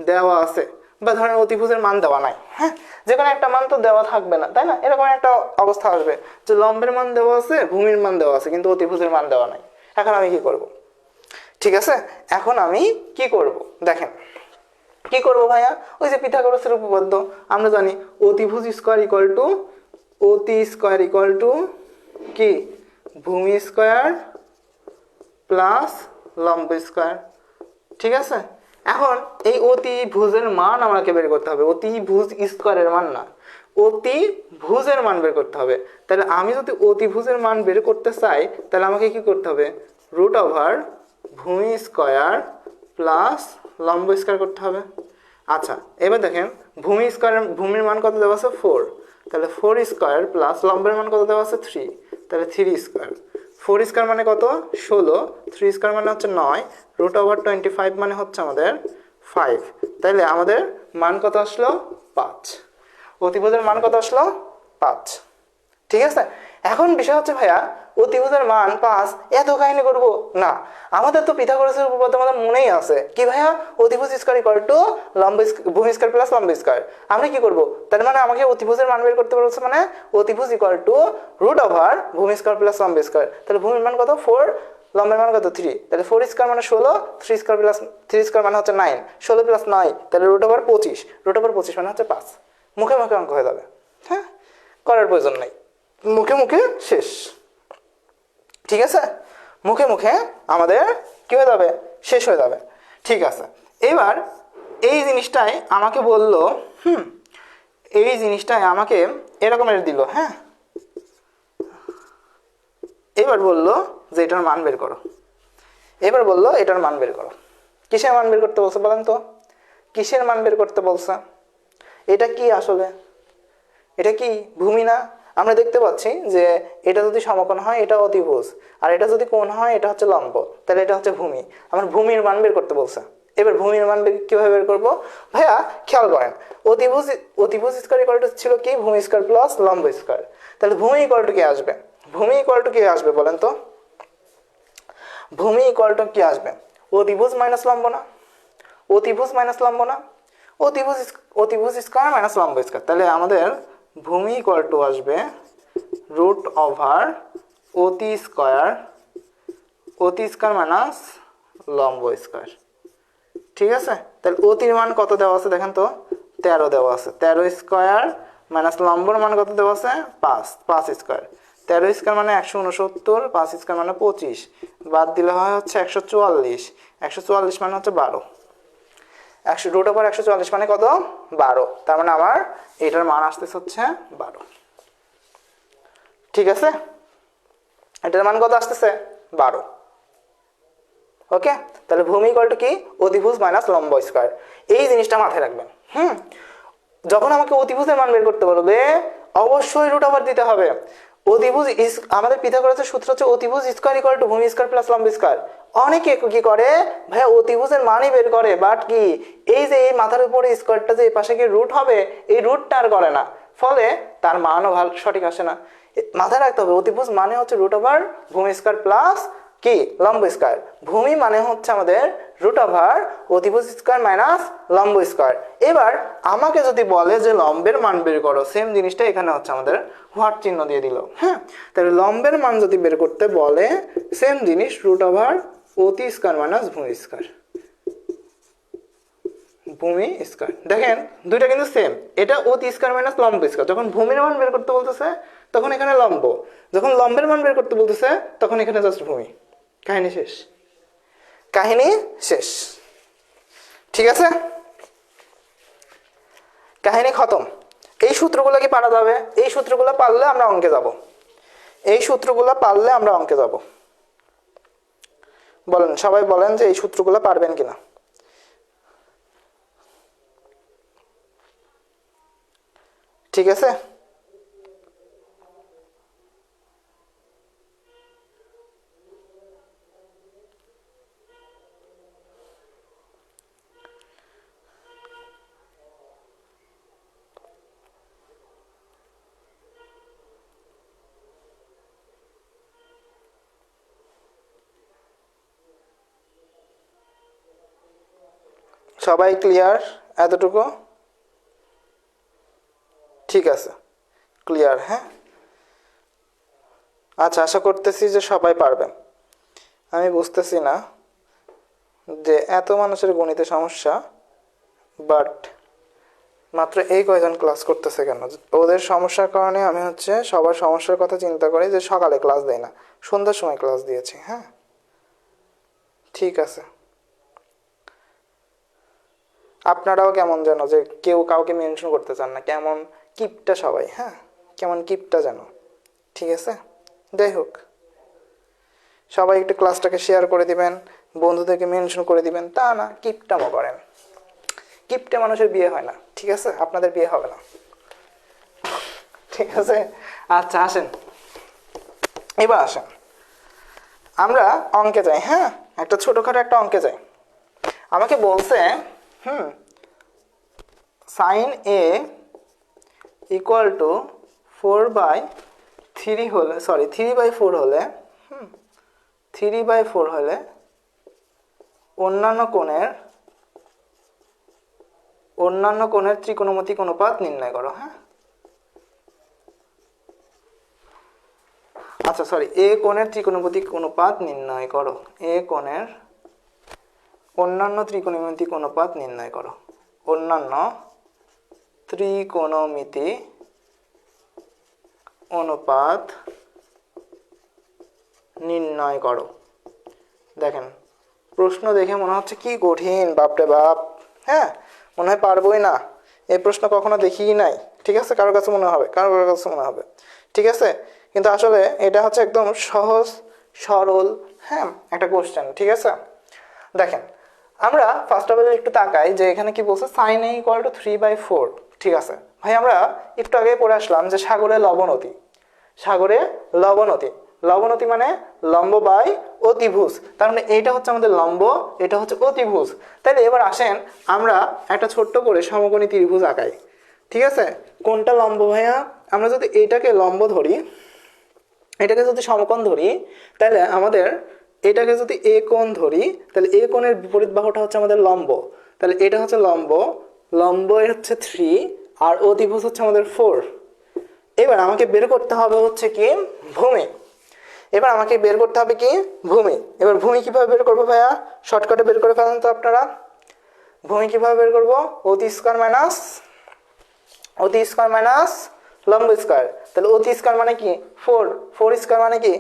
দেওয়া আছে, বা ধরেন অতিভুজের মান দেওয়া নাই। হ্যাঁ, যে কোনো একটা মান তো দেওয়া থাকবে না, তাই না, এরকম একটা অবস্থা আসবে যে লম্বের মান দেওয়া আছে, ভূমির মান দেওয়া আছে, কিন্তু অতিভুজের মান দেওয়া নাই। এখন আমি কি করব? ঠিক আছে, এখন আমি কি করব দেখেন, কি করব ভাইয়া, ওই যে পিথাগোরাসের উপপাদ্য আমরা জানি, অতিভুজ স্কয়ার ইকুয়াল টু অতি স্কয়ার ইকুয়াল টু কি, ভূমি স্কয়ার প্লাস লম্ব স্কয়ার। ঠিক আছে, এখন এই অতিভুজের মান আমাকে বের করতে হবে, অতিভুজ স্কয়ারের মান না, অতিভুজের মান বের করতে হবে। তাহলে আমি যদি অতিভুজের মান বের করতে চাই তাহলে আমাকে কি করতে হবে, রুট ওভার ভূমি স্কয়ার প্লাস লম্ব স্কয়ার করতে হবে। আচ্ছা, এবার দেখেন ভূমির মান কত দেওয়া আছে 4, তাহলে 4 স্কয়ার প্লাস লম্বের মান কত দেওয়া আছে 3, তাহলে 3 স্কয়ার। 4 স্কয়ার মানে কত 16, 3 স্কয়ার মানে হচ্ছে 9, রুট ওভার 25 মানে হচ্ছে আমাদের 5। তাহলে আমাদের মান কত আসলো 5, অতিভুজের মান কত আসলো 5। ঠিক আছে, এখন বিষয় হচ্ছে ভাইয়া অতিভুজের মান 5, এত কাহিনী করব না, আমাদের তো পিথাগোরাসের উপপাদ্য আমাদের মনেই আছে কি ভাইয়া, অতিভুজ স্কয়ার ইকুয়াল টু ভূমি স্কয়ার প্লাস লম্ব স্কয়ার। আমরা কি করব, তার মানে আমাকে অতিভুজের মান বের করতে বলছে, মানে অতিভুজ ইকুয়াল টু রুট ওভার ভূমি স্কয়ার প্লাস লম্ব স্কয়ার। তাহলে ভূমির মান কত 4, লম্বের মান কত 3, তাহলে 4 স্কয়ার মানে 16, 3 স্কয়ার প্লাস 3 স্কয়ার মানে হচ্ছে 9, 16 প্লাস 9 তাহলে রুট ওভার 25, রুট ওভার 25 মানে হচ্ছে 5। মুখে মুখে অঙ্ক হয়ে যাবে, হ্যাঁ করার প্রয়োজন নেই, মুখে মুখে শেষ। ঠিক আছে, মুখে মুখে আমাদের কি হয়ে যাবে, শেষ হয়ে যাবে। ঠিক আছে, এবার এই জিনিসটাই আমাকে বলল, এই জিনিসটাই আমাকে এরকমের দিল। হ্যাঁ, এবার বললো যে এটার মান বের করো। এবার বললো এটার মান বের করো। কিসের মান বের করতে বলছে বলেন তো? কিসের মান বের করতে বলছে? এটা কি আসলে? এটা কি ভূমি না? আমরা দেখতে পাচ্ছি যে এটা যদি সমকোণ হয় এটা অতিভুজ, আর এটা যদি কোণ হয় এটা হচ্ছে লম্ব, তাহলে এটা হচ্ছে ভূমি। আমার ভূমির মান বের করতে বলছে। এবার ভূমির মান কিভাবে বের করবো ভাইয়া? খেয়াল করেন, অতিভুজ অতিভুজ স্কয়ার ইকুয়াল টু ছিল কি? ভূমি স্কয়ার প্লাস লম্ব স্কয়ার। তাহলে ভূমি ইকুয়াল টু কি আসবে? ভূমি ইকুয়াল টু কি আসবে বলেন তো? ভূমি ইকুয়াল টু কি আসবে? অতিভুজ মাইনাস লম্ব না? অতিভুজ মাইনাস লম্ব না? অতিভুজ অতিভুজ স্কয়ার মাইনাস লম্ব স্কয়ার। তাহলে আমাদের ভূমি ইকুয়াল টু আসবে রুট ওভার অতি স্কয়ার মাইনাস লম্ব স্কয়ার। ঠিক আছে? তাহলে অতির মান কত দেওয়া আছে দেখেন তো? 13 দেওয়া আছে। 13 স্কয়ার মাইনাস লম্বর মান কত দেওয়া আছে? 5 স্কয়ার। 13 স্কয়ার মানে 169, 5 স্কয়ার মানে 25, বাদ দিলে হয় হচ্ছে 144। 144 মানে হচ্ছে 12। 100 রুট ওভার 144 মানে কত? 12। তার মানে আমার এটার মান আসতেছে হচ্ছে 12। ঠিক আছে? এটার মান কত আসতেছে? 12। ওকে? তাহলে ভূমি ইকুয়াল টু কি? অতিভুজ মাইনাস লম্ব স্কয়ার। এই জিনিসটা মাথায় রাখবেন। যখন আমাকে অতিভুজের মান বের করতে বলবে অবশ্যই রুট ওভার দিতে হবে। অতিভুজ আমাদের পিথাগোরাসের সূত্র হচ্ছে অতিভুজ স্কয়ার ইকুয়াল টু ভূমি স্কয়ার প্লাস লম্ব স্কয়ার। অনেকে কি করে ভাই অতিভুজের মানই বের করে, বাট কি এই যে এই মাথার উপরে স্কয়ারটা যে এই পাশে গিয়ে রুট হবে, এই রুটটা আর করে না, ফলে তার মানও ভালো সঠিক আসে না। মাথায় রাখতে হবে অতিভুজ মানে হচ্ছে রুট ওভার ভূমি স্কয়ার প্লাস কি লম্ব স্কয়ার। ভূমি মানে হচ্ছে আমাদের রুট ওভার অতিভুজ স্কয়ার মাইনাস লম্ব স্কয়ার। এবার আমাকে যদি বলে যে লম্বের মান বের করো, সেম জিনিসটা এখানে হচ্ছে আমাদের হোয়াট চিহ্ন দিয়ে দিল। তাহলে লম্বের মান যদি বের করতে বলে সেম জিনিস রুট ওভার অতি স্কয়ার মাইনাস ভূমি স্কয়ার। ভূমি স্কয়ার দেখেন দুইটা কিন্তু সেম। এটা অতি স্কয়ার মাইনাস লম্ব স্কয়ার। যখন ভূমির মান বের করতে বলতেছে তখন এখানে লম্ব, যখন লম্বের মান বের করতে বলতেছে তখন এখানে জাস্ট ভূমি। কাহিনী শেষ। কাহিনী শেষ। ঠিক আছে? কাহিনী খতম। এই সূত্রগুলো কি পারা যাবে? এই সূত্রগুলো পারলে আমরা অঙ্কে যাব। এই সূত্রগুলো পারলে আমরা অঙ্কে যাব। বলেন, সবাই বলেন যে এই সূত্রগুলো পারবেন কিনা। ঠিক আছে? সবাই ক্লিয়ার এতটুকু? ঠিক আছে, ক্লিয়ার। হ্যাঁ, আচ্ছা, আশা করতেছি যে সবাই পারবেন। আমি বুঝতেছি না যে এত মানুষের গণিতে সমস্যা, বাট মাত্র এই কয়জন ক্লাস করতেছে কেন? ওদের সমস্যার কারণে আমি হচ্ছে সবার সমস্যার কথা চিন্তা করি যে সকালে ক্লাস দেই না, সন্ধ্যার সময় ক্লাস দিয়েছি। হ্যাঁ, ঠিক আছে। আপনারাও কেমন যেন যে কেউ কাউকে মেনশন করতে চান না, কেমন কিপটা সবাই। হ্যাঁ, কেমন কিপটা যেন। ঠিক আছে, যাই হোক, সবাই একটু ক্লাসটাকে শেয়ার করে দিবেন, বন্ধুদেরকে মেনশন করে দিবেন। তা না, কিপটামো করেন। কিপটে মানুষের বিয়ে হয় না। ঠিক আছে, আপনাদের বিয়ে হবে না। ঠিক আছে, আচ্ছা আসেন, এবার আসেন আমরা অঙ্কে যাই। হ্যাঁ, একটা ছোটখাটো একটা অঙ্কে যাই। আমাকে বলছে সাইন এ ইকুয়াল টু 4/3 হলে, সরি 3/4 হলে, 3/4 হলে অন্যান্য কোণের ত্রিকোণমিতিক অনুপাত নির্ণয় করো। হ্যাঁ, আচ্ছা সরি, এ কোণের ত্রিকোণমিতিক অনুপাত নির্ণয় করো। এ কোণের অন্যান্য ত্রিকোণমিতিক অনুপাত নির্ণয় করো। অন্যান্য ত্রিকোণমিতিক অনুপাত নির্ণয় করো। দেখেন প্রশ্ন দেখে মনে হচ্ছে কি কঠিন, বাপরে বাপ। হ্যাঁ, মনে হয় পারবোই না। এই প্রশ্ন কখনো দেখিই নাই। ঠিক আছে, কারোর কাছে মনে হবে, কারোর কাছে মনে হবে। ঠিক আছে, কিন্তু আসলে এটা হচ্ছে একদম সহজ সরল, হ্যাঁ, একটা কোশ্চেন। ঠিক আছে, দেখেন আমরা ফার্স্ট অফ অল একটু তাকাই যে এখানে কি বলছে, সাইন এ ইকুয়াল টু 3/4। ঠিক আছে ভাই, আমরা একটু আগে পড়ে আসলাম যে সাগরে লবণতি, সাগরে লবণতি, লবণতি মানে লম্ব বাই অতিভুজ, তার মানে এইটা হচ্ছে আমাদের লম্ব, এটা হচ্ছে অতিভুজ। তাহলে এবার আসেন আমরা একটা ছোট্ট করে সমকোণী ত্রিভুজ আঁকাই। ঠিক আছে, কোনটা লম্ব ভাইয়া? আমরা যদি এইটাকে লম্ব ধরি, এটাকে যদি সমকোণ ধরি, তাহলে আমাদের এটাকে যদি এ কোণ ধরি, তাহলে এ কোণের বিপরীত বাহুটা হচ্ছে আমাদের লম্ব, তাহলে এটা হচ্ছে লম্ব, লম্ব এর হচ্ছে 3 আর অতিভুজ হচ্ছে আমাদের 4। এবার আমাকে বের করতে হবে হচ্ছে কি ভূমি, এবার আমাকে বের করতে হবে কি ভূমি। এবার ভূমি কিভাবে বের করবো ভাইয়া? শর্টকাটে বের করে ফেলেন তো আপনারা। ভূমি কিভাবে বের করবো? অতি স্কয়ার মাইনাস লম্ব স্কয়ার। তাহলে অতি স্কয়ার মানে কি 4, 4 স্কয়ার মানে কি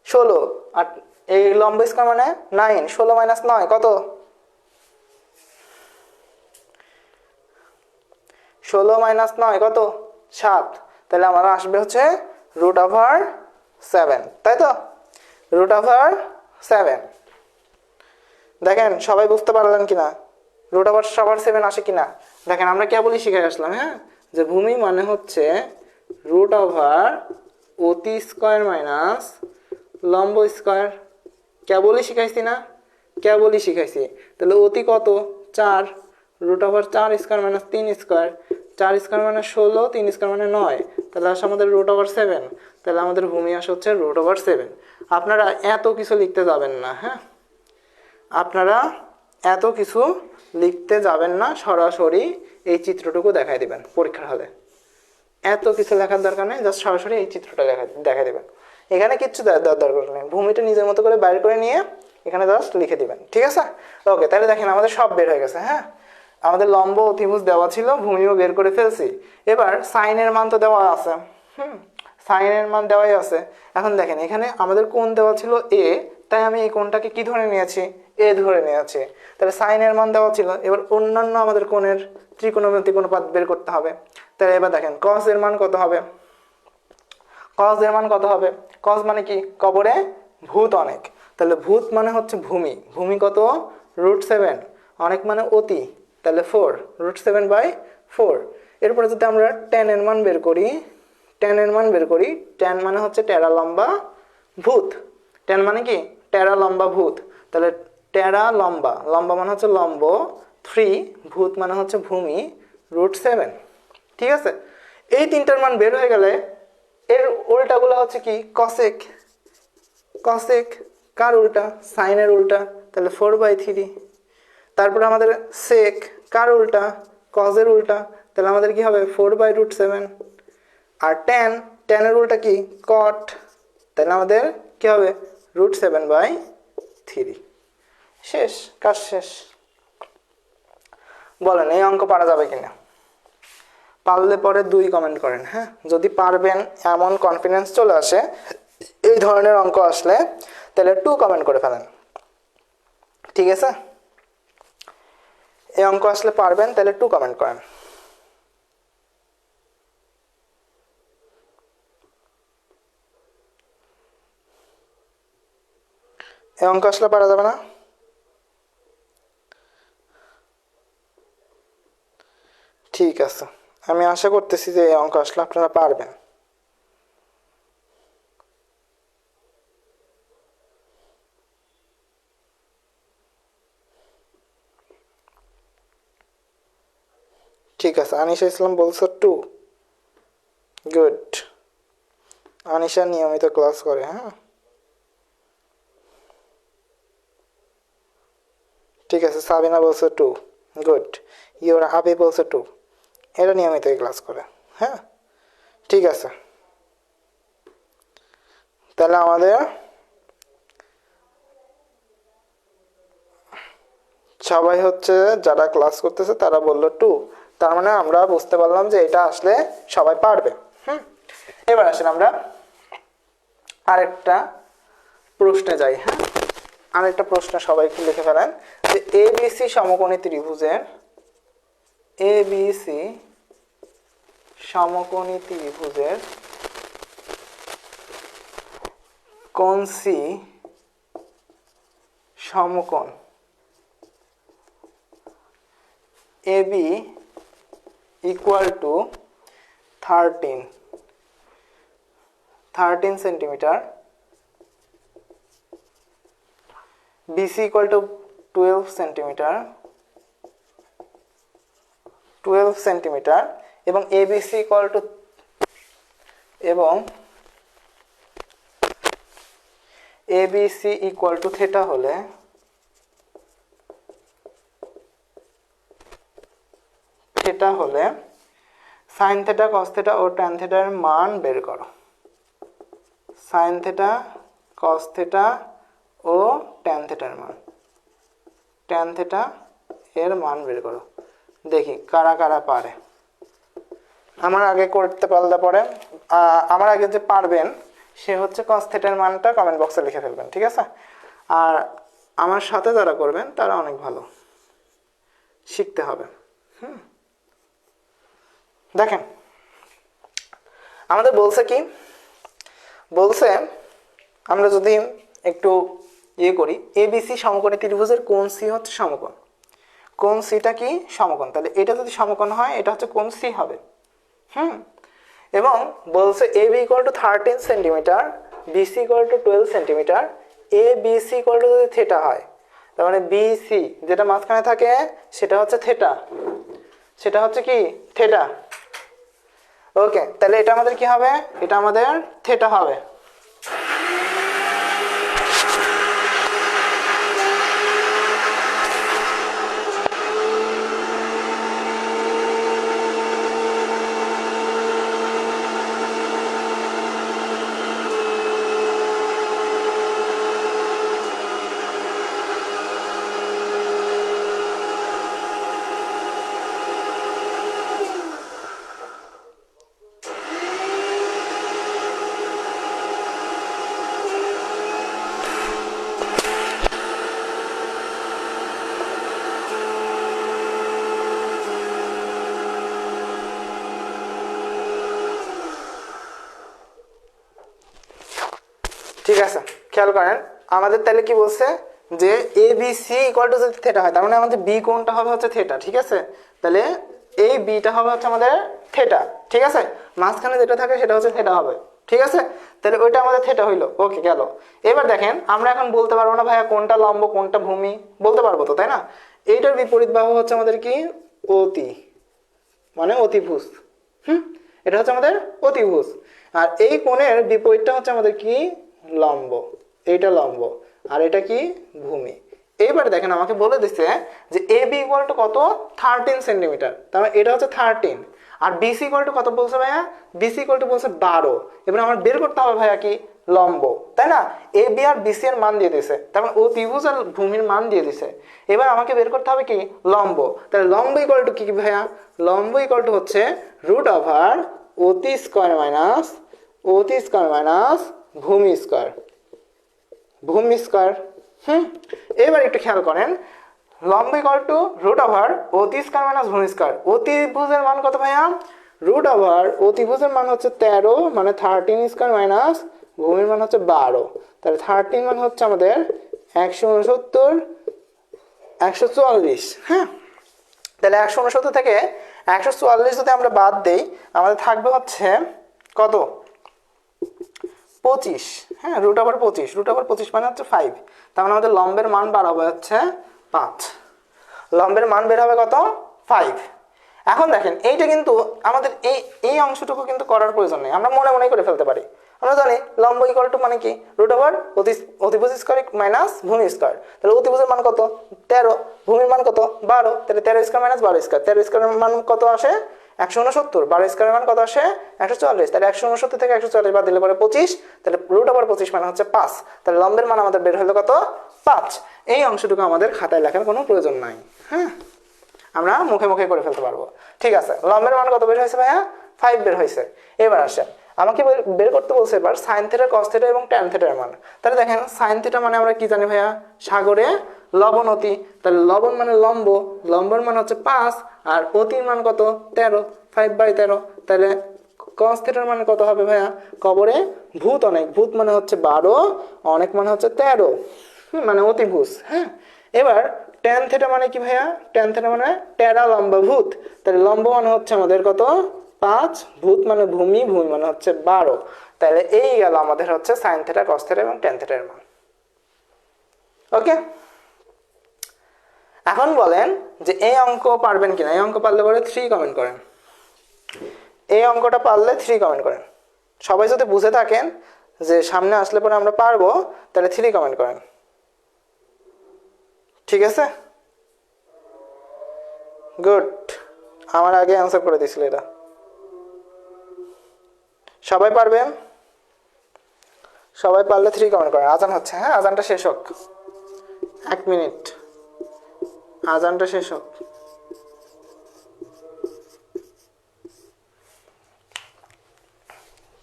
16, আর এই লম্ব স্কয়ার মানে 9, 16 মাইনাস 9 কত? 16 মাইনাস 9 কত? 7। তাহলে আমার আসবে হচ্ছে √7, তাই তো? √7। দেখেন সবাই বুঝতে পারলেন কিনা? √7 আসে কিনা দেখেন। আমরা কেবলই শিখে আসলাম, হ্যাঁ, যে ভূমি মানে হচ্ছে √ অতি স্কয়ার মাইনাস লম্ব স্কয়ার। কেবলই শিখাইছি না? কেবলই শিখাইছি। তাহলে অতি কত? 4, √4 স্কয়ার মাইনাস 3 স্কয়ার, 4 স্কয়ার মানে 16, 3 স্কয়ার মানে 9, তাহলে আসে আমাদের √7। তাহলে আমাদের ভূমি আসে হচ্ছে √7। আপনারা এত কিছু লিখতে যাবেন না, হ্যাঁ, আপনারা এত কিছু লিখতে যাবেন না, সরাসরি এই চিত্রটুকু দেখাই দিবেন পরীক্ষার হলে। এত কিছু লেখার দরকার নেই, জাস্ট সরাসরি এই চিত্রটা দেখাই দিবেন। এখানে কিচ্ছু দেওয়ার দরকার নেই, ভূমিটা নিজের মতো করে বাইর করে নিয়ে এখানে জাস্ট লিখে দিবেন। ঠিক আছে, ওকে। তাহলে দেখেন আমাদের সব বের হয়ে গেছে, হ্যাঁ, আমাদের লম্ব অতিভুজ দেওয়া ছিল, ভূমিও বের করে ফেলছি। এবার সাইনের মান তো দেওয়া আছে, সাইনের মান দেওয়াই আছে। এখন দেখেন এখানে আমাদের কোণ দেওয়া ছিল এ, তাই আমি এই কোণটাকে কি ধরে নিয়েছি? এ ধরে নিয়েছি। তাহলে সাইনের মান দেওয়া ছিল, এবার অন্যান্য আমাদের কোণের ত্রিকোণমিতিক অনুপাত বের করতে হবে। তাহলে এবার দেখেন কস এর মান কত হবে? কস এর মান কত হবে? কস মানে কি? কবরে ভূত অনেক, তাহলে ভূত মানে হচ্ছে ভূমি, ভূমি কত? √7, অনেক মানে অতি, তাহলে 4, √7/4। এরপরে যদি আমরা tan এর মান বের করি, tan এর মান বের করি, tan মানে হচ্ছে টেরা লম্বা ভূত, tan মানে কি? টেরা লম্বা ভূত, তাহলে টেরা লম্বা, লম্বা মানে হচ্ছে লম্ব, 3, ভূত মানে হচ্ছে ভূমি, √7। ঠিক আছে, এই তিনটার মান বের হয়ে গেলে এর উল্টাগুলো হচ্ছে কি? কসেক, কসেক কার উল্টা? সাইনের উল্টা, তাহলে 4/3। তারপরে আমাদের সেক কার উল্টা? কজের উল্টা, তাহলে আমাদের কি হবে? 4/√7। আর tan এর উল্টা কি? কট, তাহলে আমাদের কি হবে? √7/3। শেষ, কাজ শেষ। বলেন এই অঙ্ক পারা যাবে কিনা? পারলে পরে 2 কমেন্ট করেন, হ্যাঁ, যদি পারবেন এমন কনফিডেন্স চলে আসে এই ধরনের অঙ্ক আসলে, তাহলে 2 কমেন্ট করে ফেলেন। ঠিক আছে, এই অঙ্ক আসলে পারবেন তাহলে 2 কমেন্ট করেন। এই অঙ্ক আসলে পারা যাবে না? ঠিক আছে, আমি আশা করতেছি যে এই অঙ্ক আসলে আপনারা পারবেন। ঠিক আছে, আনিশা ইসলাম বলছো 2, গুড। আনিশা নিয়মিত ক্লাস করে, হ্যাঁ, ঠিক আছে। সাবিনা বলছো 2, গুড। ইওর আবি বলছো 2, এরা নিয়মিত ক্লাস করে, হ্যাঁ, ঠিক আছে। তাহলে আমাদের সবাই হচ্ছে যারা ক্লাস করতেছে তারা বললো 2, তার মানে আমরা বুঝতে পারলাম যে এটা আসলে সবাই পারবে। এবার আসেন আমরা আরেকটা প্রশ্নে যাই, হ্যাঁ, আরেকটা প্রশ্ন সবাই একটু লিখে ফেলেন যে ABC সমকোণী ত্রিভুজের, ABC সমকোণী ত্রিভুজের কোণ সি সমকোণ A B equal to 13 centimetre, BC equal to 12 centimetre এবং ABC equal to ABC equal to theta হলে সাইন থিটা কস থিটা ও ট্যান থিটার মান বের করো। সাইন থিটা কস থিটা ও ট্যান থিটার মান, ট্যান থিটা এর মান বের করো। দেখি কারা কারা পারে। আমার আগে করতে পারলে পরে আমার আগে যে পারবেন সে হচ্ছে কস থিটার মানটা কমেন্ট বক্সে লিখে ফেলবেন, ঠিক আছে? আর আমার সাথে যারা করবেন তারা অনেক ভালো, শিখতে হবে। দেখেন আমাদের বলছে কি, বলছে আমরা যদি একটু করি, ABC সমকোণী ত্রিভুজের কোণ সি হচ্ছে সমকোণ। কোণ সিটা কি? সমকোণ। তাহলে এটা যদি সমকোণ হয় এটা হচ্ছে কোণ সি হবে। এবং বলছে AB equal to 13 centimetre, BC equal to 12 centimetre, ABC equal two যদি থিটা হয়, তার মানে BC যেটা মাঝখানে থাকে সেটা হচ্ছে থিটা, সেটা হচ্ছে কি থিটা। ওকে, তাহলে এটা আমাদের কি হবে? এটা আমাদের থিটা হবে। ঠিক আছে, খেয়াল করেন আমাদের তাহলে কি বলছে যে ABC ইকুয়াল টু যদি থিটা হয়, তার মানে আমাদের বি কোণটা হবে হচ্ছে থিটা, ঠিক আছে? তাহলে এই বিটা হবে হচ্ছে আমাদের থিটা, ঠিক আছে? মাঝখানে যেটা থাকে সেটা হচ্ছে থিটা হবে, ঠিক আছে? তাহলে ওইটা আমাদের থিটা হইলো। ওকে, গেল। এবার দেখেন আমরা এখন বলতে পারবো না ভাইয়া কোনটা লম্ব কোনটা ভূমি, বলতে পারবো তো, তাই না? এইটার বিপরীত বাহু হচ্ছে আমাদের কি? অতি, মানে অতিভুজ। এটা হচ্ছে আমাদের অতিভুজ। আর এই কোণের বিপরীতটা হচ্ছে আমাদের কি? লম্ব। এইটা লম্ব আর এটা কি? ভূমি। এইবার দেখেন আমাকে বলে দিচ্ছে যে AB ইকুয়াল টু কত? 13 সেন্টিমিটার, তার মানে এটা হচ্ছে 13। আর BC ইকুয়াল টু কত বলছে ভাইয়া? BC ইকুয়াল টু বলছে 12। এবার আমার বের করতে হবে ভাইয়া কি? লম্ব, তাই না? AB আর BC এর মান দিয়ে দিছে, তার মানে অতিভুজ আর ভূমির মান দিয়ে দিছে। এবার আমাকে বের করতে হবে কি? লম্ব। তাহলে লম্ব ইকুয়াল টু কি ভাইয়া? লম্ব ইকুয়াল টু হচ্ছে রুট ওভার অতি স্কয়ার মাইনাস ভূমি স্কয়ার, ভূমি স্কয়ার। এবার একটু খেয়াল করেন, লম্ব ইকুয়াল টু রুট ওভার অতি স্কয়ার মাইনাস ভূমি স্কয়ার। অতিভুজের মান কত ভাইয়া? রুট ওভার অতিভুজের মান হচ্ছে 13, মানে 13 স্কয়ার মাইনাস ভূমির মান হচ্ছে 12। তাহলে 13 মান হচ্ছে আমাদের 169, 144। তাহলে 169 থেকে 144 যদি আমরা বাদ দেই আমাদের থাকবে হচ্ছে কত? 25। রুট ওভার 25, রুট ওভার 25 মানে হচ্ছে 5। তার মানে আমাদের লম্বের মান বার হবে হচ্ছে 5। লম্বের মান বের হবে কত? 5। এখন দেখেন এইটা কিন্তু আমাদের এই অংশটুকু কিন্তু করার প্রয়োজন নেই, আমরা মনে মনে করে ফেলতে পারি। আমরা জানি লম্ব ইকুয়াল টু মানে কি? রুট ওভার অতিভুজ স্কয়ার মাইনাস ভূমি স্কয়ার। তাহলে অতিভুজের মান কত? 13, ভূমির মান কত? 12। তাহলে 13 স্কয়ার মাইনাস 12 স্কয়ার, 13 স্কয়ারের মান কত আসে? 169। 12 স্কয়ারের মান কত আসে? 144। তাহলে 169 থেকে 144 বাদ দিলে পরে 25। তাহলে রুট ওভার 25 মানে হচ্ছে 5। তাহলে লম্বের মান আমাদের বের হলো কত? 5। এই অংশটুকু আমাদের খাতায় লেখার কোনো প্রয়োজন নাই, আমরা মুখে মুখে করে ফেলতে পারবো। ঠিক আছে, লম্বের মান কত বের হয়েছে ভাইয়া? 5 বের হয়েছে। এবার আসে আমাকে বের করতে বলছে এবার সাইন থিটা, কস থিটা এবং ট্যান থিটার মান। তাহলে দেখেন সাইন থিটা মানে আমরা কি জানি ভাইয়া? সাগরে লবণ অতি। তাহলে লবণ মানে লম্ব, লম্বর মান হচ্ছে 5 আর অতির মান কত? 13, 5/13। তাহলে cos থিটার মানে কত হবে ভাইয়া? কবরে ভূত অনেক, ভূত মানে হচ্ছে 12, অনেক মানে হচ্ছে 13, মানে অতিভুজ। হ্যাঁ, এবার tan থিটা মানে কি ভাইয়া? tan থিটা মানে টেরা লম্বা ভূত, তাহলে লম্ব মানে হচ্ছে আমাদের কত? 5, ভূত মানে ভূমি, ভূমি মানে হচ্ছে 12, তাহলে এই গেল আমাদের হচ্ছে sin থিটা, cos থিটা এবং tan থিটার মান। ওকে, এখন বলেন যে এই অঙ্ক পারবেন কিনা? এই অঙ্ক পারলে পরে 3 কমেন্ট করেন। এই অঙ্কটা পারলে 3 কমেন্ট করেন। সবাই যদি বুঝে থাকেন যে সামনে আসলে পরে আমরা পারবো, তাহলে 3 কমেন্ট করেন। ঠিক আছে, গুড। আমার আগে অ্যান্সার করে দিয়েছিল এটা। সবাই পারবেন? সবাই পারলে 3 কমেন্ট করেন। আজান হচ্ছে, হ্যাঁ আজানটা শেষ হোক, 1 মিনিট, আজানটা শেষ হোক।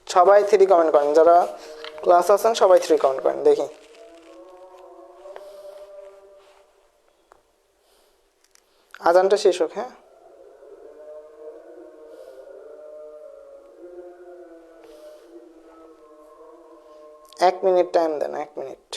সবাই 3 কমেন্ট করেন, যারা ক্লাস আছেন সবাই 3 কমেন্ট করেন, দেখি। আজানটা শেষ হোক, হ্যাঁ। এক মিনিট টাইম দেন, 1 মিনিট।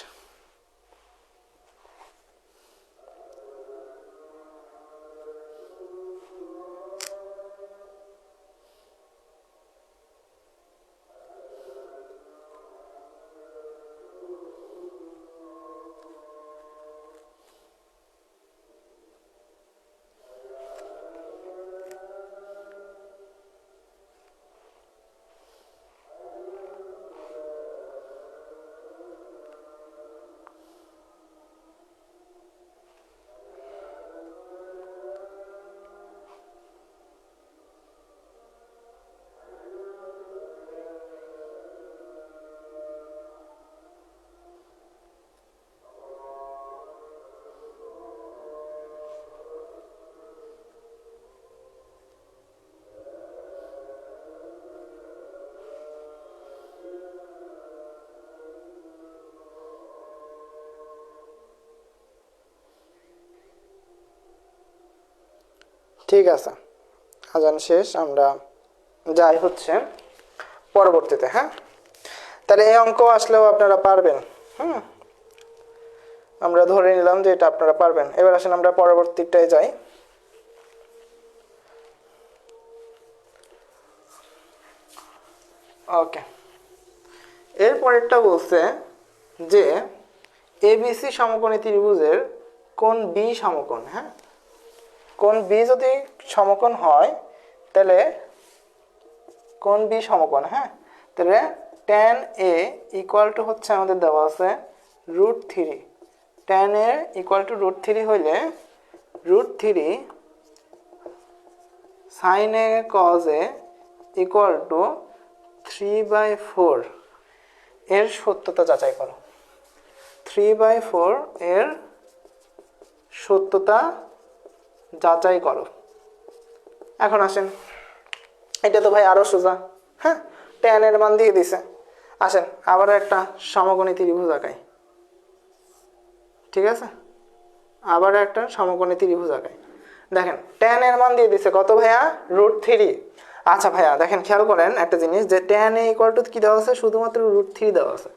ঠিক আছে, আজান শেষ, আমরা যাই হচ্ছে পরবর্তীতে। হ্যাঁ, তাহলে এই অঙ্ক আসলেও আপনারা পারবেন। আমরা ধরে নিলাম যে এটা আপনারা পারবেন। এবার আসেন আমরা পরবর্তীটায় যাই। ওকে, এরপরেরটা বলছে যে এবিসি সমকোণী ত্রিভুজের কোণ বি সমকোণ। হ্যাঁ, কোণ বি যদি সমকোণ হয় তাহলে কোণ বি সমকোণ, হ্যাঁ, তাহলে tan a ইকুয়াল টু হচ্ছে আমাদের দেওয়া আছে √3। tan a ইকুয়াল টু √3 হইলে √3 sin a cos a equal two 3/4 এর সত্যতা যাচাই করো। 3/4 এর সত্যতা যাচাই করো। এখন আসেন, এটা তো ভাই আরো সোজা। হ্যাঁ, tan এর মান দিয়ে দিছে। আসেন আবার একটা সমকোণী ত্রিভুজ আঁকাই। ঠিক আছে, আবার একটা সমকোণী ত্রিভুজ আঁকাই। দেখেন tan এর মান দিয়ে দিছে কত ভাইয়া? √3। আচ্ছা ভাইয়া দেখেন, খেয়াল করেন একটা জিনিস, যে tan a ইকুয়াল টু কি দেওয়া আছে? শুধুমাত্র √3 দেওয়া আছে।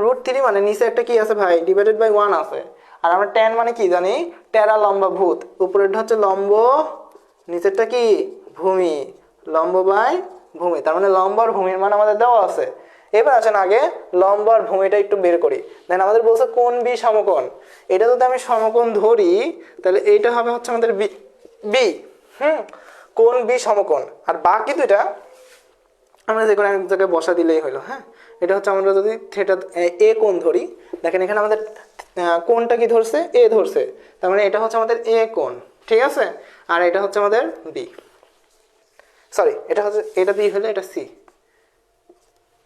√3 মানে নিচে একটা কি আছে ভাই? ডিভাইডেড বাই 1 আছে। আর আমরা tan মানে কি জানি? টেরা লম্বা ভূত। উপরেরটা হচ্ছে লম্ব, নিচেরটা কি? ভূমি। লম্ব বাই ভূমি, তার মানে লম্ব আর ভূমির মান আমাদের দেওয়া আছে। এবার আসেন আগে লম্ব আর ভূমিটা একটু বের করি। দেন আমাদের বলছে কোণ বি সমকোণ। এটা যদি আমি সমকোণ ধরি তাহলে এইটা হবে হচ্ছে আমাদের বি বি কোণ বি সমকোণ। আর বাকি দুইটা আমরা যে কোনো এক জায়গায় বসা দিলেই হলো। হ্যাঁ, এটা হচ্ছে আমরা যদি থিটা এ কোণ ধরি, দেখেন এখানে আমাদের কোণটা কি ধরছে? এ ধরছে, তার মানে এটা হচ্ছে আমাদের এ কোণ। ঠিক আছে, আর এটা হচ্ছে আমাদের বি, সরি এটা হচ্ছে, এটা বি হলে এটা সি।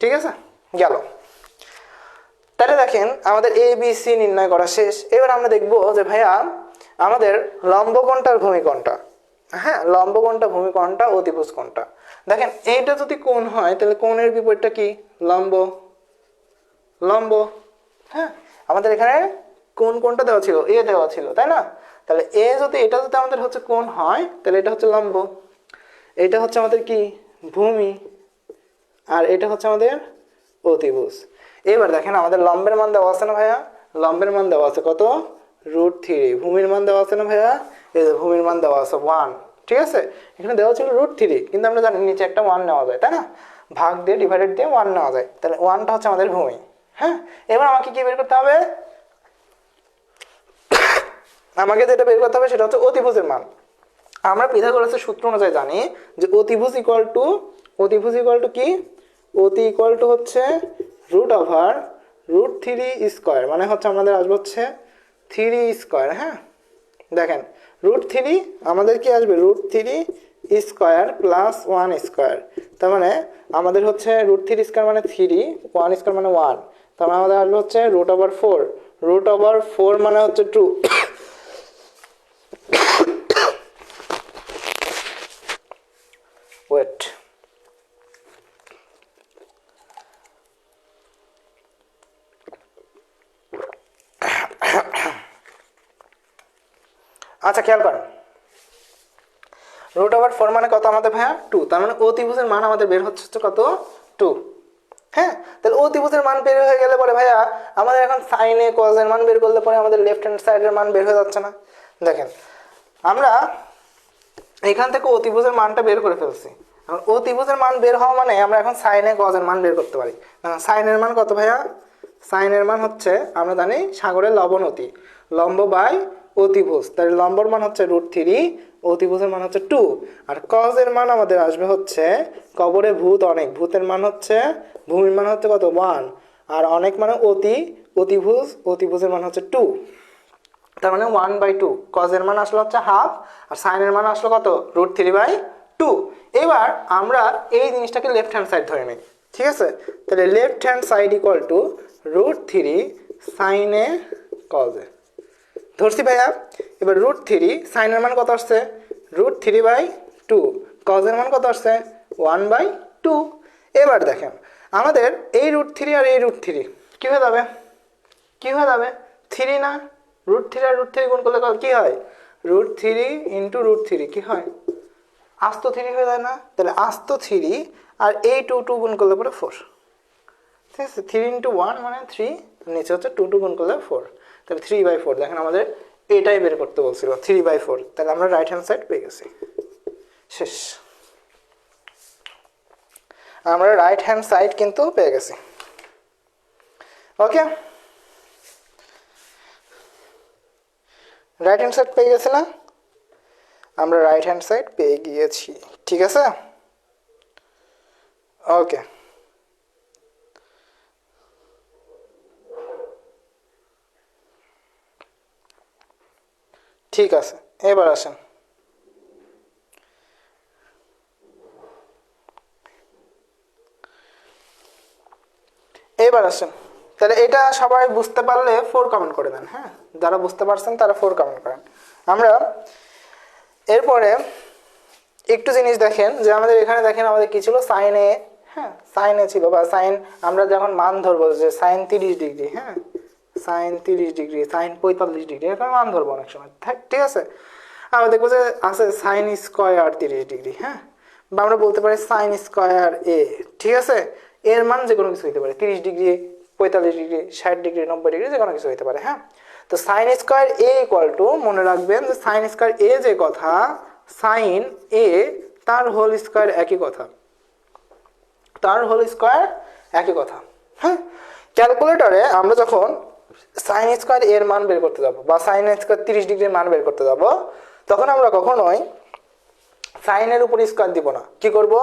ঠিক আছে, গেল। তাহলে দেখেন আমাদের এ বি সি নির্ণয় করা শেষ। এবার আমরা দেখবো যে ভাইয়া আমাদের লম্ব কোণটা আর ভূমি কোণটা, হ্যাঁ লম্ব কোণটা ভূমি কোণটা অতিভুজ কোণটা। দেখেন এইটা যদি কোণ হয় তাহলে কোণের বিপরীতটা কি? লম্ব। লম্ব, হ্যাঁ আমাদের এখানে কোণ কোণটা দেওয়া ছিল? এ দেওয়া ছিল, তাই না? তাহলে এ যদি, এটা যদি আমাদের হচ্ছে কোণ হয় তাহলে এটা হচ্ছে লম্ব, এটা হচ্ছে আমাদের কি? ভূমি। আর এটা হচ্ছে আমাদের অতিভুজ। এবার দেখেন আমাদের লম্বের মান দেওয়া আছে না ভাইয়া, লম্বের মান দেওয়া আছে কত √3, ভূমির মান দেওয়া আছে না ভাইয়া, এই যে ভূমির মান দেওয়া আছে 1, ঠিক আছে। এখানে দেওয়া ছিল √3, কিন্তু আমরা জানি নিচে একটা 1 নেওয়া যায়, তাই না, ভাগ দিয়ে ডিভাইডেড দিয়ে 1 নেওয়া যায়, তাহলে 1টা হচ্ছে আমাদের ভূমি। হ্যাঁ, এবার আমাকে কি বের করতে হবে, আমাকে যেটা বের করতে হবে সেটা হচ্ছে অতিভুজের মান। আমরা পিথাগোরাসের সূত্র অনুযায়ী জানি যে অতিভুজ ইকুয়াল টু কি, অতি ইকুয়াল টু হচ্ছে √3 মানে হচ্ছে আমাদের আসবে হচ্ছে 3 স্কয়ার। হ্যাঁ, দেখেন √3 আমাদের কি আসবে √3 প্লাস 1 স্কয়ার, তার মানে আমাদের হচ্ছে √3 মানে 3, 1 স্কয়ার মানে 1, তার মানে আমাদের আসবে হচ্ছে √4 মানে হচ্ছে 2। ওয়েট, আচ্ছা খেয়াল করেন √4 মানে কত আমাদের ভাইয়া 2, তার মানে অতিভুজের মান আমাদের বের হচ্ছে কত 2। হ্যাঁ, তাহলে অতিভুজের মান বের হয়ে গেলে পরে ভাইয়া আমাদের এখন সাইনে কজের মান বের করলে পরে আমাদের লেফট হ্যান্ড সাইডের মান বের হয়ে যাচ্ছে না। দেখেন আমরা এখান থেকে অতিভুজের মানটা বের করে ফেলছি, অতিভুজের মান বের হওয়া মানে আমরা এখন সাইনে কজের মান বের করতে পারি। সাইনের মান কত ভাইয়া, সাইনের মান হচ্ছে আমরা জানি সাগরের লবণ অতি, লম্ব বাই অতিভুজ, তাহলে লম্বর মান হচ্ছে √3, অতিভুজের মান হচ্ছে 2, আর কজের মান আমাদের আসবে হচ্ছে কবরে ভূত অনেক, ভূতের মান হচ্ছে ভূমির মান হচ্ছে কত 1, আর অনেক মানে অতিভুজের মান হচ্ছে 2, তার মানে 1/2। কজের মান আসলো হচ্ছে হাফ, আর সাইনের মান আসলো কত √3/2। এবার আমরা এই জিনিসটাকে লেফট হ্যান্ড সাইড ধরে নিই, ঠিক আছে। তাহলে left hand side equal to √3 সাইনে কজে ধরছি ভাইয়া। এবার √3 সাইনের মান কত আসছে √3/2, কজের মান কত আসছে 1/2। এবার দেখেন আমাদের এই √3 আর এই √3 কি হয়ে যাবে, 3 না, √3 আর √3 গুণ করলে কি হয় √3 × √3 কি হয় আস্ত 3 হয়ে যায় না, তাহলে আস্ত 3 আর এই 2 গুণ করলে পরে 4, ঠিক আছে। 3 × 1 মানে 3, নিচে হচ্ছে 2 গুণ করলে 4, তাহলে 3/4। দেখেন আমাদের এটাই বের করতে বলছিল 3/4, তাহলে আমরা রাইট হ্যান্ড সাইড পেয়ে গেছি, শেষ। আমরা রাইট হ্যান্ড সাইড কিন্তু পেয়ে গেছি, ওকে। রাইট হ্যান্ড সাইড পেয়ে গেছি না, আমরা রাইট হ্যান্ড সাইড পেয়ে গিয়েছি, ঠিক আছে, ওকে। ঠিক আছে, এবার আসেন তাহলে এটা সবাই বুঝতে পারলে 4 কমেন্ট করে দেন। হ্যাঁ, যারা বুঝতে পারছেন তারা 4 কমেন্ট করেন। আমরা এরপরে একটু জিনিস দেখেন যে আমাদের এখানে দেখেন আমাদের কি ছিল সাইনে, হ্যাঁ সাইনে ছিল বা সাইন, আমরা যখন মান ধরবো যে সাইন 30 ডিগ্রি, হ্যাঁ সাইন 30 ডিগ্রি, সাইন 45 ডিগ্রি, এরকম মান ধরবো অনেক সময়, ঠিক আছে। আমরা দেখবো যে আছে সাইন স্কয়ার 30 ডিগ্রি, হ্যাঁ, বা আমরা বলতে পারি সাইন স্কয়ার এ, ঠিক আছে। এর মান যে কোনো কিছু হতে পারে, 30 ডিগ্রি, 45 ডিগ্রি, 60 ডিগ্রি, 90 ডিগ্রি, যে কোনো কিছু হতে পারে। হ্যাঁ, তো সাইন স্কয়ার এ ইকুয়াল টু, মনে রাখবেন যে সাইন স্কয়ার এ যে কথা, সাইন এ তার হোল স্কয়ার একই কথা, হ্যাঁ। ক্যালকুলেটরে আমরা যখন সাইন স্কয়ার এর মান বের করতে যাব বা সাইন স্কয়ার 30 ডিগ্রির মান বের করতে যাব, তখন আমরা কখনোই সাইনের উপর স্কয়ার দিব না। কি করব,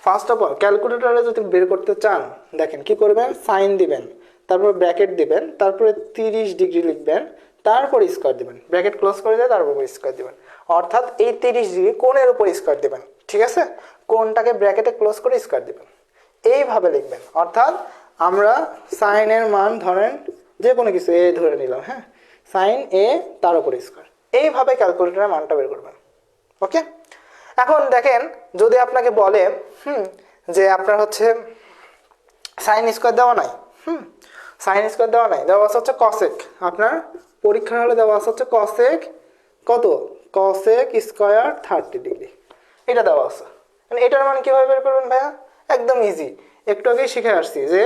ফার্স্ট অফ অল ক্যালকুলেটরে যদি বের করতে চান, দেখেন কি করবেন, সাইন দিবেন, তারপর ব্র্যাকেট দিবেন, তারপরে 30 ডিগ্রি লিখবেন, তারপর স্কয়ার দিবেন, ব্র্যাকেট ক্লোজ করে দিয়ে তারপর স্কয়ার দিবেন, অর্থাৎ এই 30 ডিগ্রি কোণের উপর স্কয়ার দিবেন, ঠিক আছে। কোণটাকে ব্র্যাকেটে ক্লোজ করে স্কয়ার দিবেন, এইভাবে লিখবেন। অর্থাৎ আমরা সাইনের মান ধরেন যে কোনো কিছু এ ধরে নিলাম, হ্যাঁ, সাইন এ তার উপর স্কয়ার, এইভাবে ক্যালকুলেটরের মানটা বের করবেন, ওকে। এখন দেখেন যদি আপনাকে বলে যে আপনার হচ্ছে সাইন স্কয়ার দেওয়া নাই, সাইন স্কয়ার দেওয়া নাই, দেওয়া আছে হচ্ছে কসেক, আপনার পরীক্ষার হলে দেওয়া আছে হচ্ছে কসেক কত, কসেক স্কয়ার 30 ডিগ্রি, এটা দেওয়া আছে। এটার মান কিভাবে বের করবেন ভাইয়া, একদম ইজি। একটু আগেই শিখে আসছি যে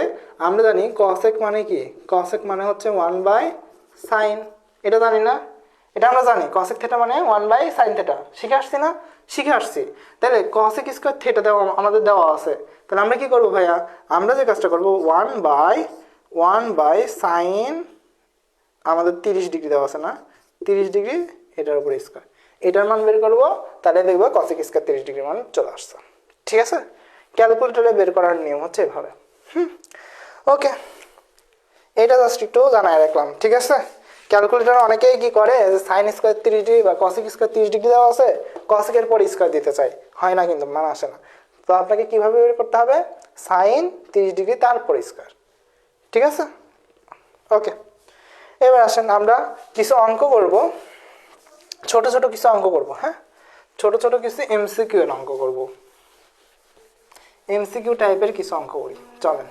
আমরা জানি কসেক মানে কি, কসেক মানে হচ্ছে 1/sin, এটা জানি না? এটা আমরা জানি কসেক থেটা মানে 1/sin থেটা, শিখে আসছি না? শিখে আসছি। তাহলে কসেক স্কোয়ার থেটা দেওয়া আমাদের দেওয়া আছে, তাহলে আমরা কি করবো ভাইয়া, আমরা যে কাজটা করবো 1/sin, আমাদের 30 ডিগ্রি দেওয়া আছে না, 30 ডিগ্রি এটার উপরে স্কোয়ার, এটার মান বের করবো, তাহলে দেখবো কসেক স্কোয়ার 30 ডিগ্রি মান চলে আসছে। ঠিক আছে, ক্যালকুলেটরে বের করার নিয়ম হচ্ছে এভাবে। ওকে, এটা জাস্ট একটু জানাই রাখলাম। ঠিক আছে, ক্যালকুলেটর অনেকেই কি করে, সাইন স্কোয়ার 30 ডিগ্রি বা কসেক স্কোয়ার 30 ডিগ্রি দেওয়া আছে, কসেকের পর স্কোয়ার দিতে চাই, হয় না কিন্তু, মানে আসে না। তো আপনাকে কিভাবে বের করতে হবে, সাইন 30 ডিগ্রি তারপর স্কোয়ার। ঠিক আছে, ওকে। এবার আসেন আমরা কিছু অঙ্ক করব, ছোট ছোট কিছু অঙ্ক করব। হ্যাঁ, ছোট ছোট কিছু এমসিকিউ এর অঙ্ক করব, এমসিকিউ টাইপের কিছু অঙ্ক করি, চলেন।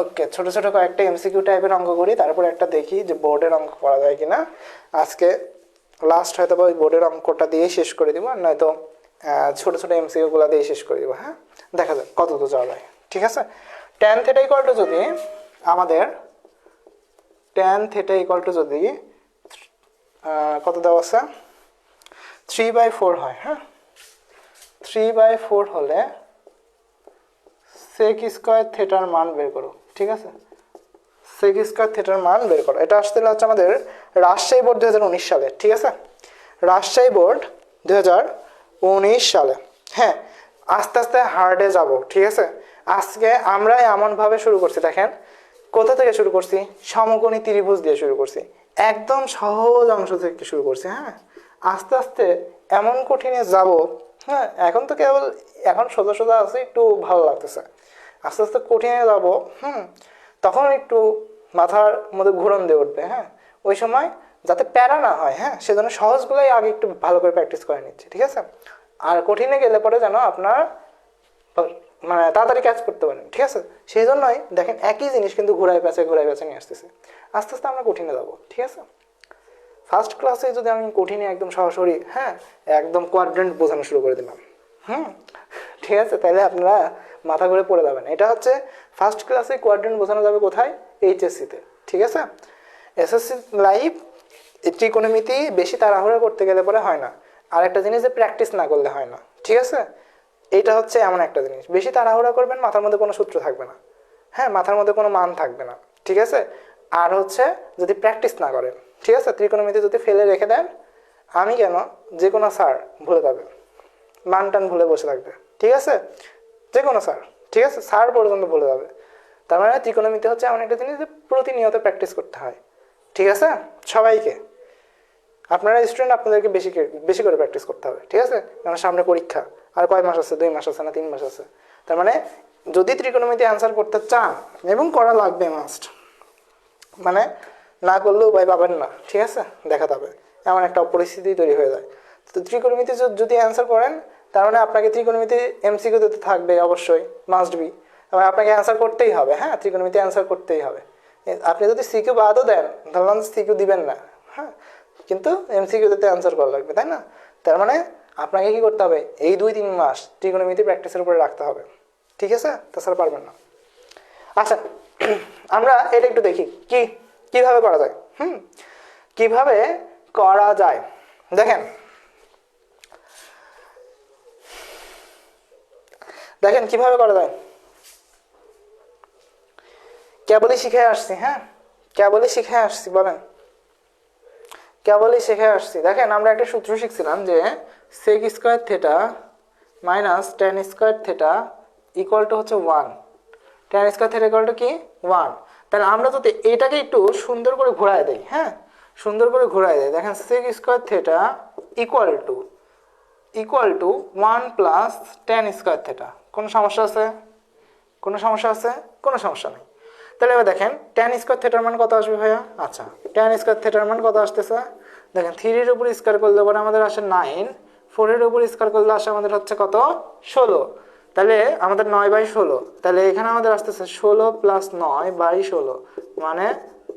ওকে, ছোট ছোট কয়েকটা এমসিকিউ টাইপের অঙ্ক করি, তারপর একটা দেখি যে বোর্ডের অঙ্ক করা যায় কিনা। আজকে লাস্ট হয়তো বা ওই বোর্ডের অঙ্কটা দিয়ে শেষ করে দিব, আর নয়তো ছোট ছোট এমসিকিউ গুলো দিয়ে শেষ করে দিব। হ্যাঁ, দেখা যাক কত দূর যাওয়া যায়। ঠিক আছে, tan θ = যদি আমাদের tan θ = যদি কত দেওয়া আছে, 3/4 হয়। হ্যাঁ, 3/4 হলে sec স্কয়ার থেটার মান বের করো। ঠিক আছে, sec স্কয়ার থেটার মান বের করো। এটা আসতে হচ্ছে আমাদের রাজশাহী বোর্ড 2019 সালে। ঠিক আছে, রাজশাহী বোর্ড 2019 সালে। হ্যাঁ, আস্তে আস্তে হার্ডে যাব। ঠিক আছে, আজকে আমরা এমনভাবে শুরু করছি, দেখেন কোথা থেকে শুরু করছি, সমকোণী ত্রিভুজ দিয়ে শুরু করছি, একদম সহজ অংশ থেকে শুরু করছি। হ্যাঁ, আস্তে আস্তে এমন কঠিনে যাব। হ্যাঁ, এখন তো কেবল এখন সোজা সোজা আছে, একটু ভালো লাগতেছে, আস্তে আস্তে কঠিনে যাব। তখন একটু মাথার মধ্যে ঘুরন দিয়ে উঠবে। হ্যাঁ, ওই সময় যাতে প্যারা না হয়, হ্যাঁ, সেজন্য সহজগুলোই আগে একটু ভালো করে প্র্যাকটিস করে নিচ্ছি। ঠিক আছে, আর কঠিনে গেলে পরে যেন আপনার মানে তাড়াতাড়ি ক্যাচ করতে পারেন। ঠিক আছে, সেই জন্যই দেখেন একই জিনিস কিন্তু ঘুরাই পেঁচে নিয়ে আসতেছে, আস্তে আস্তে আমরা কঠিনে যাবো। ঠিক আছে, ফার্স্ট ক্লাসে যদি আমি কঠিনে একদম সরাসরি একদম কোয়াড্রেন্ট বোঝানো শুরু করে দিলাম, ঠিক আছে, তাহলে আপনারা মাথা ঘুরে পড়ে যাবেন। এটা হচ্ছে ফার্স্ট ক্লাসে কোয়াড্রেন্ট বোঝানো যাবে কোথায়, এইচএসসিতে। ঠিক আছে, এসএসসি লাইফ ত্রিকোণমিতি বেশি তাড়াহুড়া করতে গেলে পরে হয় না, আর একটা জিনিস যে প্র্যাকটিস না করলে হয় না। ঠিক আছে, এটা হচ্ছে এমন একটা জিনিস, বেশি তাড়াহুড়া করবেন, মাথার মধ্যে কোনো সূত্র থাকবে না। হ্যাঁ, মাথার মধ্যে কোনো মান থাকবে না। ঠিক আছে, আর হচ্ছে যদি প্র্যাকটিস না করেন, ঠিক আছে, ত্রিকোণমিতি যদি ফেলে রেখে দেন, আমি কেন, যে কোনো স্যার ভুলে যাবে, মান টান ভুলে বসে থাকবে। ঠিক আছে, যে কোনো স্যার, ঠিক আছে, স্যার পর্যন্ত ভুলে যাবে। তার মানে ত্রিকোণমিতি হচ্ছে এমন একটা জিনিস যে প্রতিনিয়ত প্র্যাকটিস করতে হয়। ঠিক আছে, সবাইকে, আপনারা স্টুডেন্ট, আপনাদেরকে বেশি করে প্র্যাকটিস করতে হবে। ঠিক আছে, কারণ সামনে পরীক্ষা, আর কয় মাস আছে, 2 মাস আছে না 3 মাস আছে। তার মানে যদি ত্রিকোণমিতি অ্যান্সার করতে চান, এবং করা লাগবে মাস্ট, মানে না করলেও ভাই পাবেন না। ঠিক আছে, দেখাতে হবে, এমন একটা পরিস্থিতি তৈরি হয়ে যায়। তো ত্রিকোণমিতি যদি অ্যান্সার করেন, তার মানে আপনাকে ত্রিকোণমিতি এমসিকিউ দিতে থাকবে, অবশ্যই মাস্ট বি, তার মানে আপনাকে অ্যান্সার করতেই হবে। হ্যাঁ, ত্রিকোণমিতি অ্যান্সার করতেই হবে। আপনি যদি সিকিউ বাদও দেন, ধরলাম সিকিউ দিবেন না, হ্যাঁ, কিন্তু এমসিকিউ দিতে অ্যান্সার করা লাগবে, তাই না? তার মানে আপনাকে কি করতে হবে, এই 2-3 মাস ত্রিকোণমিতি প্র্যাকটিসের উপরে রাখতে হবে। ঠিক আছে, তাছাড়া পারবেন না। আচ্ছা, আমরা এটা একটু দেখি কিভাবে করা যায়। কিভাবে করা যায়, দেখেন কিভাবে করা যায়, কেবলই শিখে আসছি। হ্যাঁ, কেবলই শিখে আসছি, বলেন, কেবলই শিখে আসছি। দেখেন আমরা একটা সূত্র শিখছিলাম যে sec square theta minus tan square theta equal two হচ্ছে 1, tan square theta equal two কি 1। তাহলে আমরা যদি এটাকে একটু সুন্দর করে ঘোরায় দেই, হ্যাঁ, সুন্দর করে ঘোরায় দেই, দেখেন sec square theta equal to 1 plus tan square theta. কোনো সমস্যা আছে? কোনো সমস্যা আছে? কোনো সমস্যা নেই। তাহলে এবার দেখেন tan স্কয়ার থেটার মান কত আসবে ভাইয়া? আচ্ছা, tan স্কয়ার থেটার মান কত আসতেছে? দেখেন 3 এর উপর স্কয়ার করলে পরে আমাদের আসে 9, 4 এর উপর স্কয়ার করলে আসে আমাদের হচ্ছে কত, 16। তাহলে আমাদের 9/16, তাহলে এখানে আমাদের আসতেছে 16 প্লাস 9/16, মানে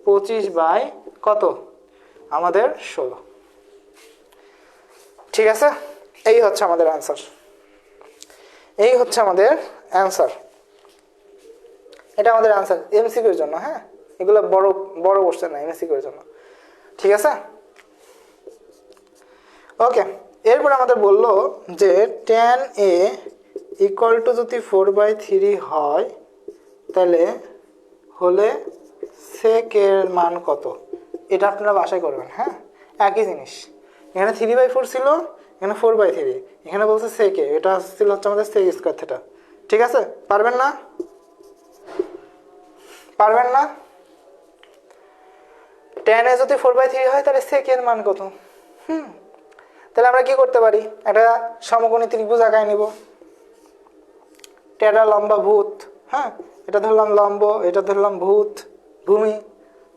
25 বাই কত, আমাদের 16। ঠিক আছে, এই হচ্ছে আমাদের অ্যান্সার, এই হচ্ছে আমাদের অ্যান্সার, এটা আমাদের অ্যান্সার এমসিকিউর জন্য। হ্যাঁ, এগুলো বড় বড় কোশ্চেন না, এমসিকিউর জন্য। ঠিক আছে, ওকে। এরপর আমাদের বললো যে tan a ইকুয়াল টু যদি 4/3 হয় তাহলে হলে sec এর মান কত, এটা আপনারা বাসায় করবেন। হ্যাঁ, একই জিনিস, এখানে 3/4 ছিল, এখানে 4/3, এখানে বলছে sec এ, এটা ছিল হচ্ছে আমাদের sec স্কয়ার থিটা। ঠিক আছে, পারবেন না? পারবেন না? tan এ যদি 4/3 হয় তাহলে sec এর মান কত? তাহলে আমরা কি করতে পারি, একটা সমকোণী ত্রিভুজ আঁকায় নিব, টেরা লম্বা ভূত। হ্যাঁ, এটা ধরলাম লম্ব, এটা ধরলাম ভূত ভূমি।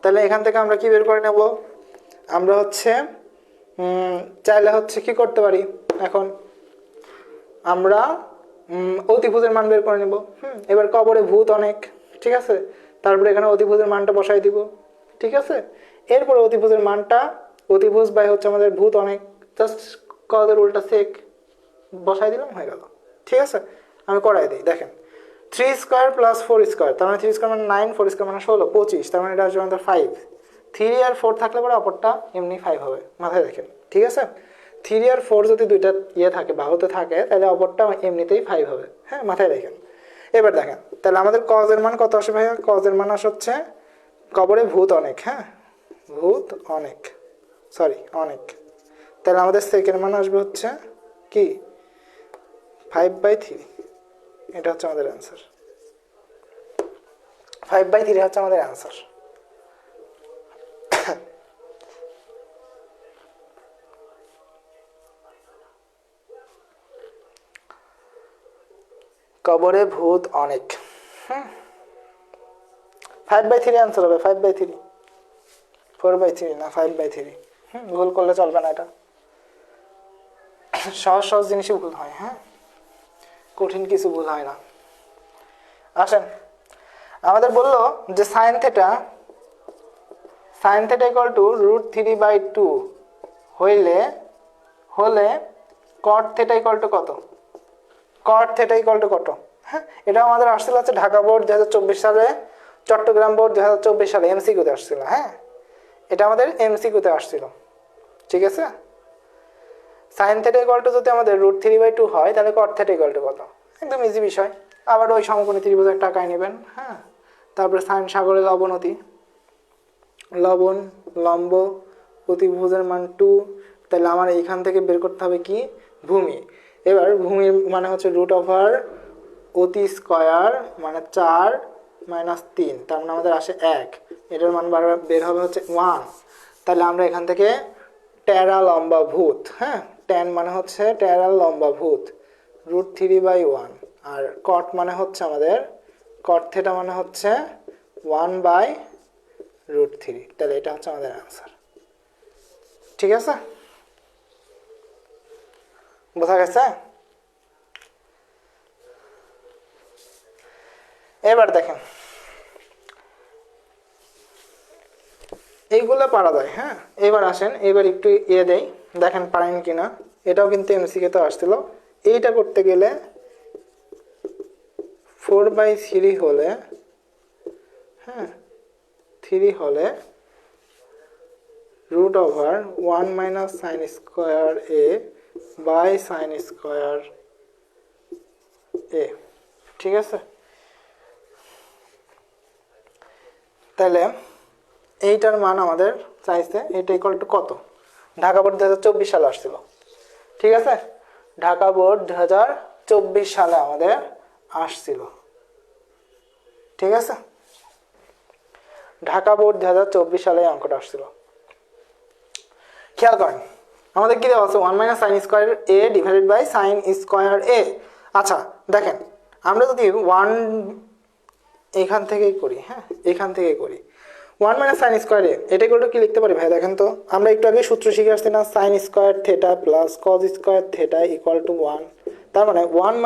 তাহলে এখান থেকে আমরা কি বের করে নেব, আমরা হচ্ছে চাইলে হচ্ছে কি করতে পারি, এখন আমরা অতিভুজের মান বের করে নেব। এবার কবরে ভূত অনেক, ঠিক আছে, তারপরে এখানে অতিভুজের মানটা বসাই দিব। ঠিক আছে, এরপরে অতিভুজের মানটা, অতিভুজ বাই হচ্ছে আমাদের ভূত অনেক, জাস্ট কদের উল্টা সেক বসাই দিলাম, হয়ে গেল। ঠিক আছে, আমি করাই দিই, দেখেন 3 স্কোয়ার প্লাস 4 স্কোয়ার, তার মানে 3 স্কোয়ার মানে 9, 4 স্কোয়ার মানে 16, 25, তার মানে এটা হচ্ছে আমাদের 5। 3 আর 4 থাকলে পরে অপরটা এমনি 5 হবে, মাথায় রাখেন। ঠিক আছে, 3 আর 4 যদি দুইটা থাকে বাহুতে থাকে তাহলে অপরটা এমনিতেই 5 হবে। হ্যাঁ, মাথায় রাখেন। এবার দেখেন তাহলে আমাদের কজের মান কত আসে ভাইয়া, কজের মান আসে হচ্ছে কবরে ভূত অনেক। হ্যাঁ, ভূত অনেক, সরি অনেক। তাহলে আমাদের সেকেন্ড মান আসবে হচ্ছে কি 5/3, এটা হচ্ছে আমাদের অ্যান্সার। 5/3 হচ্ছে আমাদের অ্যান্সার। কবরে ভূত অনেক। 5/3 অ্যান্সার হবে, 5/3, 4/3 না, 5/3। ভুল করলে চলবে না, এটা সহজ সহজ জিনিসই ভুল হয়। হ্যাঁ, কঠিন কিছু ভুল হয় না। আসেন, আমাদের বললো যে সাইন থেটা ইকুয়াল টু √3/2 হলে কট থেটা ইকুয়াল টু কত, কট থেটা ইকুয়াল টু কত। হ্যাঁ, এটা আমাদের আসছিল হচ্ছে ঢাকা বোর্ড 2024 সালে, চট্টগ্রাম বোর্ড 2024 সালে এমসিকিউতে আসছিল। হ্যাঁ, এটা আমাদের এমসিকিউতে আসছিল। ঠিক আছে, সাইন থেটা ইকুয়াল টু যদি আমাদের √3/2 হয় তাহলে কট থেটা ইকুয়াল টু কত, একদম ইজি বিষয়। আবার ওই সমকোণী ত্রিভুজ একটা আঁকায় নেবেন। হ্যাঁ, তারপরে সাইন সাগরের অবনতি, লবণ লম্ব অতিভুজের মান 2, তাহলে আমার এইখান থেকে বের করতে হবে কি ভূমি। এবার ভূমির মানে হচ্ছে √ওভার অতি স্কয়ার মানে 4 - 3, তার মানে আমাদের আসে 1, এটার মান বের হবে হচ্ছে 1। তাহলে আমরা এখান থেকে টেরা লম্বা ভূত, হ্যাঁ ট্যান মানে হচ্ছে টেরা লম্বা ভূত √3/1, আর কট মানে হচ্ছে আমাদের কট থেটা মানে হচ্ছে 1/√3, তাহলে এটা হচ্ছে আমাদের অ্যান্সার। ঠিক আছে, বোঝা গেছে? এবার দেখেন এইগুলো পারা যায়। হ্যাঁ, এবার আসেন, এবার একটু দেই, দেখেন পারেন কিনা। এটাও কিন্তু এমসিকিউতে আসছিল। এইটা করতে গেলে 4/3 হলে, হ্যাঁ 3 হলে √1 - sin square a by sin square a। ঠিক আছে, তাহলে এইটার মান আমাদের চাইছে, এটা ইকুয়াল টু কত। ঢাকা বোর্ড 2024 সালে আসছিল। ঠিক আছে, ঢাকা বোর্ড 2024 সালে আমাদের আসছিল। ঠিক আছে, ঢাকা বোর্ড 2024 সালে অঙ্কটা আসছিল। খেয়াল করেন আমাদের কি দেওয়া আছে 1 - sin square a divided by sin square a। আচ্ছা দেখেন, আমরা যদি 1 এখান থেকেই করি, হ্যাঁ এখান থেকেই করি 1 - sin স্কয়ার a, এটা ইকুয়াল টু কি লিখতে পারি ভাই দেখেন তো। আমরা একটু আগে সূত্র শিখে আসছি না, sin square theta plus cos square theta equal to 1। তার মানে 1 -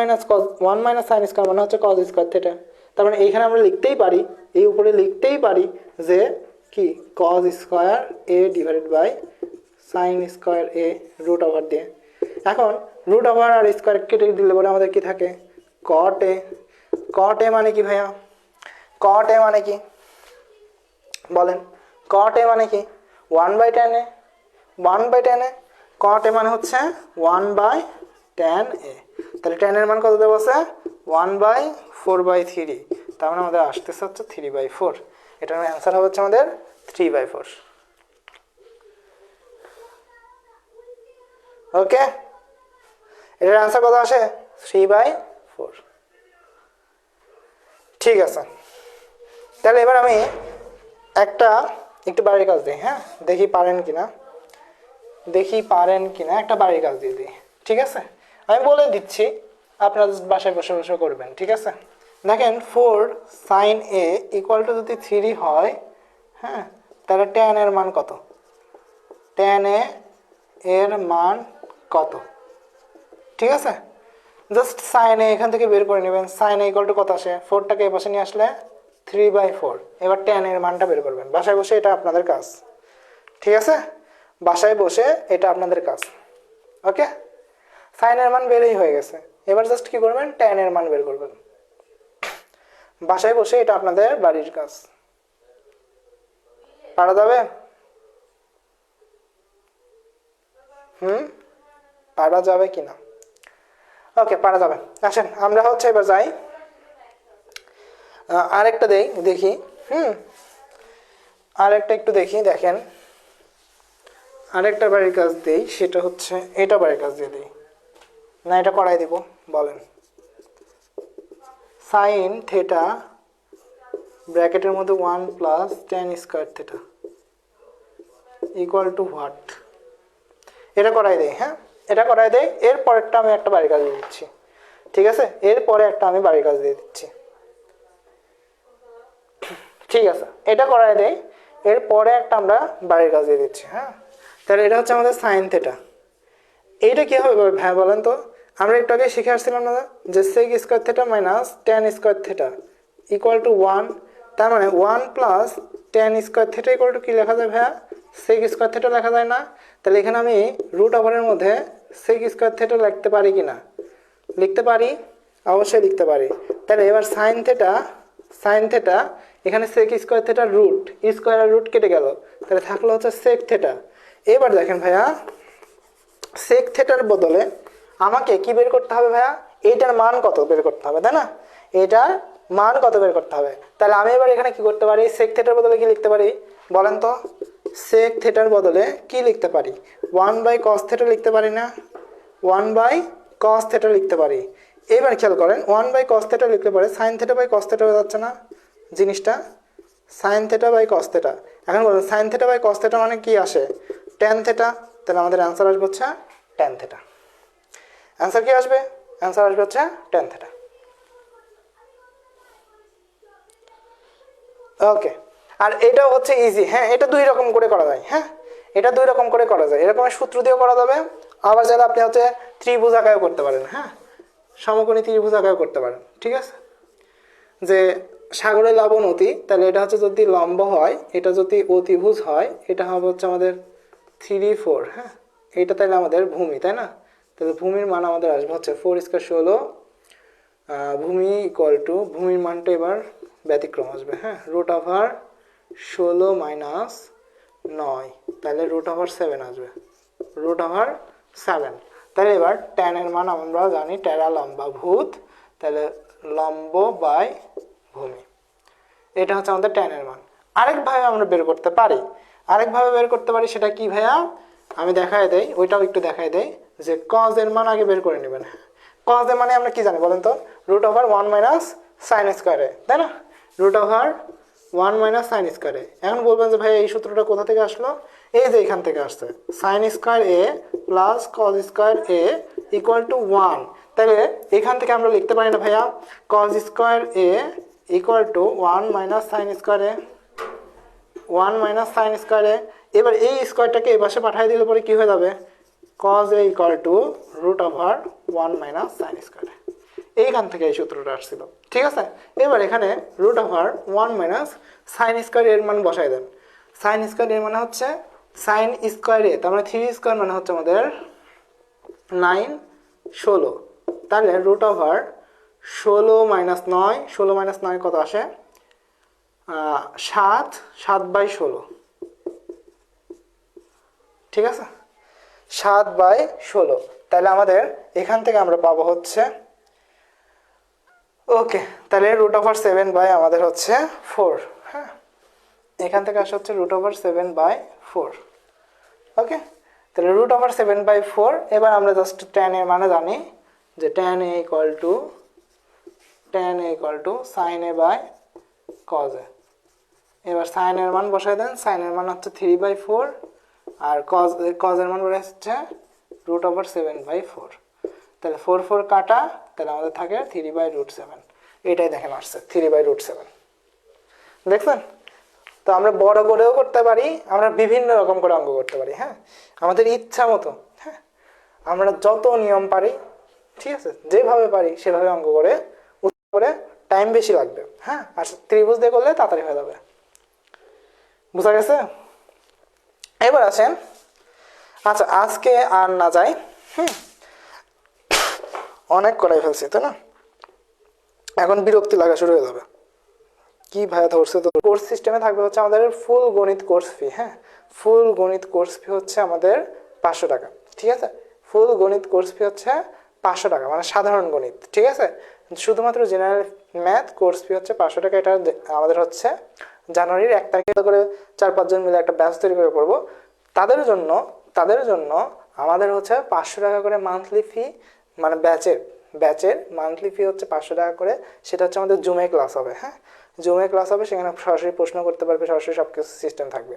sin স্কয়ার মানে হচ্ছে cos স্কয়ার থিটা। তার মানে এইখানে আমরা লিখতেই পারি, এই উপরে লিখতেই পারি যে কি cos square a divided by sin square a √ওভার দিয়ে। এখন রুট ওভার আর স্কোয়ার কেটে দিলে পরে আমাদের কি থাকে কট এ। কট এ মানে কি ভাইয়া? কট এ মানে কি বলেন? কট এ মানে কি? 1/tan এ। 1/tan এ কট এ মানে হচ্ছে 1/tan এ। তাহলে tan এর মান কত দেবো আছে? 1/4/3। তার মানে আমাদের আসতেছে হচ্ছে 3/4। এটার অ্যান্সার হবে হচ্ছে আমাদের 3/4। ওকে, এটার অ্যান্সার কত আসে? 3/4। ঠিক আছে, তাহলে এবার আমি একটু বাড়ির কাজ দিই। হ্যাঁ, দেখি পারেন কিনা একটা বাড়ির কাজ দিয়ে দিই। ঠিক আছে, আমি বলে দিচ্ছি, আপনারা বাসায় বসে বসে করবেন। ঠিক আছে, দেখেন 4 sin a ইকুয়াল টু যদি 3 হয়, হ্যাঁ, তাহলে tan এর মান কত? tan a এর মান কত? ঠিক আছে, জাস্ট sin a এখান থেকে বের করে নেবেন। sin a ইকুয়াল টু কত আসে? 4টাকে এই পাশে নিয়ে আসলে 3/4। এবার tan এর মানটা বের করবেন বাসায় বসে, এটা আপনাদের কাজ। ঠিক আছে, বাসায় বসে এটা আপনাদের কাজ। ওকে, sin এর মান বেরই হয়ে গেছে। এবার জাস্ট কি করবেন? tan এর মান বের করবেন বাসায় বসে, এটা আপনাদের বাড়ির কাজ। পারা যাবে? পারা যাবে কিনা? ওকে, পারা যাবে। আসেন আমরা হচ্ছে এবার যাই, আরেকটা দেখি। আরেকটা একটু দেখি। দেখেন, আরেকটা বাড়ির কাজ দেই, সেটা হচ্ছে এটা বাড়ির কাজ দিয়ে দিই না, এটা করাই দিব। বলেন, সাইন থেটা ব্র্যাকেটের মধ্যে 1 plus tan square theta equal two what? এটা করাই দেই। হ্যাঁ, এটা করাই দেই। এরপরেরটা আমি একটা বাড়ির কাজ দিয়ে দিচ্ছি। ঠিক আছে, এরপরে একটা আমি বাড়ির কাজ দিয়ে দিচ্ছি। ঠিক আছে, এটা করাই দেই, এরপরে একটা আমরা বাড়ির কাজ দিয়ে দিচ্ছি। হ্যাঁ, তাহলে এটা হচ্ছে আমাদের সাইন থেটা। এইটা কী হবে ভাই বলেন তো? আমরা একটু আগে শিখে আসছিলাম না যে sec square theta minus tan square theta equal to 1। তার মানে 1 plus tan square theta equal to কী লেখা যায় ভাইয়া? সেক স্কোয়ার থেটা লেখা যায় না? তাহলে এখানে আমি রুট ওভারের মধ্যে সেক স্কোয়ার থেটা লিখতে পারি কি না? লিখতে পারি, অবশ্যই লিখতে পারি। তাহলে এবার সাইন থেটা এখানে sec square theta root square আর রুট কেটে গেল, তাহলে থাকলো হচ্ছে সেক থেটা। এবার দেখেন ভাইয়া, সেক থেটার বদলে আমাকে কি বের করতে হবে ভাইয়া? এইটার মান কত বের করতে হবে, তাই না? এটার মান কত বের করতে হবে। তাহলে আমি এবার এখানে কি করতে পারি? সেক থেটার বদলে কি লিখতে পারি বলেন তো? সেক থেটার বদলে কি লিখতে পারি? 1/cos থেটা লিখতে পারি না? 1/cos থেটা লিখতে পারি। এবার খেয়াল করেন, 1/cos থেটা লিখতে পারে sine theta by cos theta হয়ে যাচ্ছে না জিনিসটা? Sine theta by cos theta. এখন বলুন, sine theta by cos theta মানে কি আসে? tan theta. তাহলে আমাদের অ্যান্সার আসবে হচ্ছে tan থেটা। অ্যান্সার কি আসবে? অ্যান্সার আসবে হচ্ছে tan থেটা। ওকে, আর এটাও হচ্ছে ইজি। হ্যাঁ, এটা দুই রকম করে করা যায়। হ্যাঁ, এটা দুই রকম করে করা যায়। এরকমের সূত্র দিয়েও করা যাবে, আবার যারা আপনি হচ্ছে ত্রিভুজ আকারেও করতে পারেন। হ্যাঁ, সমকোণী ত্রিভুজ আকারেও করতে পারেন। ঠিক আছে, যে সাগরের লবণ অতি, তাহলে এটা হচ্ছে যদি লম্ব হয়, এটা যদি অতিভুজ হয়, এটা হবে হচ্ছে আমাদের 3/4। হ্যাঁ, এটা তাহলে আমাদের ভূমি, তাই না? তাহলে ভূমির মান আমাদের আসবে হচ্ছে 4² 16। ভূমি ইকুয়াল টু, ভূমির মানটা এবার ব্যতিক্রম আসবে। হ্যাঁ, রুট ওভার 16 মাইনাস 9, তাহলে রুট ওভার 7 আসবে। Root over 7। তাহলে এবার tan এর মান আমরা জানি, টেরা লম্বা ভূত, তাহলে লম্ব বাই ভূমি, এটা হচ্ছে আমাদের tan এর মান। আরেকভাবে আমরা বের করতে পারি। সেটা কি ভাইয়া? আমি দেখায় দেই, ওইটাও একটু দেখায় দেই, যে cos এর মান আগে বের করে নেবেন। cos এর মানে আমরা কি জানি বলেন তো? রুট ওভার 1 মাইনাস সাইন স্কোয়ারে, তাই না? রুট ওভার 1 মাইনাস সাইন স্কোয়ারে। এখন বলবেন যে ভাই এই সূত্রটা কোথা থেকে আসলো? এই যে এখান থেকে আসছে, sine square A plus cos square A equal to 1। তাহলে এখান থেকে আমরা লিখতে পারি না ভাইয়া, cos square A equal to 1 minus sine square A, 1 minus sine square A. এবার এই স্কোয়ারটাকে এই পাশে পাঠিয়ে দিলে পরে কি হয়ে যাবে? Cos A equal to root over 1 minus sine square. এইখান থেকে এই সূত্রটা আসছিল। ঠিক আছে, এবার এখানে root over 1 minus sine square এর মান বসাই দেন। সাইন স্কোয়ার এর মানে হচ্ছে সাইন স্কোয়ার এ, তার মানে 3 স্কোয়ার মানে হচ্ছে আমাদের 9 16, তাহলে রুট ওভার 16 - 9, 16 - 9 কত আসে? 7, 7/16, ঠিক আছে, 7/16। তাহলে আমাদের এখান থেকে আমরা পাবো হচ্ছে, ওকে, তাহলে রুট ওভার 7 আমাদের হচ্ছে 4, হ্যাঁ, এখান থেকে আসা হচ্ছে রুট ওভার 7/4, ওকে। তাহলে রুট ওভার 7/4, এবার আমরা জাস্ট tan এর মানে জানি যে tan a equal to sin a by cos a। এবার sin এর মান বসাই দেন, sin এর মান হচ্ছে 3/4, আর cos এর মান বসে হচ্ছে রুট ওভার 7/4। তাহলে 4 4 কাটা, তাহলে আমাদের থাকে 3/√7। এটাই দেখেন আসছে 3/√7, দেখছেন? তো আমরা বড় করেও করতে পারি, আমরা বিভিন্ন রকম করে অঙ্ক করতে পারি, হ্যাঁ, আমাদের ইচ্ছা মতো, হ্যাঁ, আমরা যত নিয়ম পারি, ঠিক আছে, যেভাবে পারি সেভাবে অঙ্ক করে উত্তর করে, টাইম বেশি লাগবে, হ্যাঁ, আর ত্রিভুজ দিয়ে করলে তাড়াতাড়ি হয়ে যাবে। বুঝা গেছে? এবার আসেন, আচ্ছা আজকে আর না যাই, অনেক করাই ফেলছি তাই না, এখন বিরক্তি লাগা শুরু হয়ে যাবে। কি ভাইয়া ধরছে তো। কোর্স সিস্টেমে থাকবে হচ্ছে আমাদের ফুল গণিত কোর্স ফি, হ্যাঁ, ফুল গণিত কোর্স ফি হচ্ছে আমাদের 500 টাকা, ঠিক আছে, ফুল গণিত কোর্স ফি হচ্ছে 500 টাকা, মানে সাধারণ গণিত, ঠিক আছে। শুধুমাত্র জেনারেল ম্যাথ কোর্স ফি হচ্ছে 500 টাকা। এটা আমাদের হচ্ছে জানুয়ারির 1 তারিখে করে 4-5 জন মিলে একটা ব্যাচ তৈরি করে পড়বো। তাদের জন্য আমাদের হচ্ছে 500 টাকা করে মান্থলি ফি, মানে ব্যাচের মান্থলি ফি হচ্ছে 500 টাকা করে। সেটা হচ্ছে আমাদের জুমে ক্লাস হবে, হ্যাঁ, জুমে ক্লাস হবে, সেখানে সরাসরি প্রশ্ন করতে পারবে, সরাসরি সব কিছু সিস্টেম থাকবে।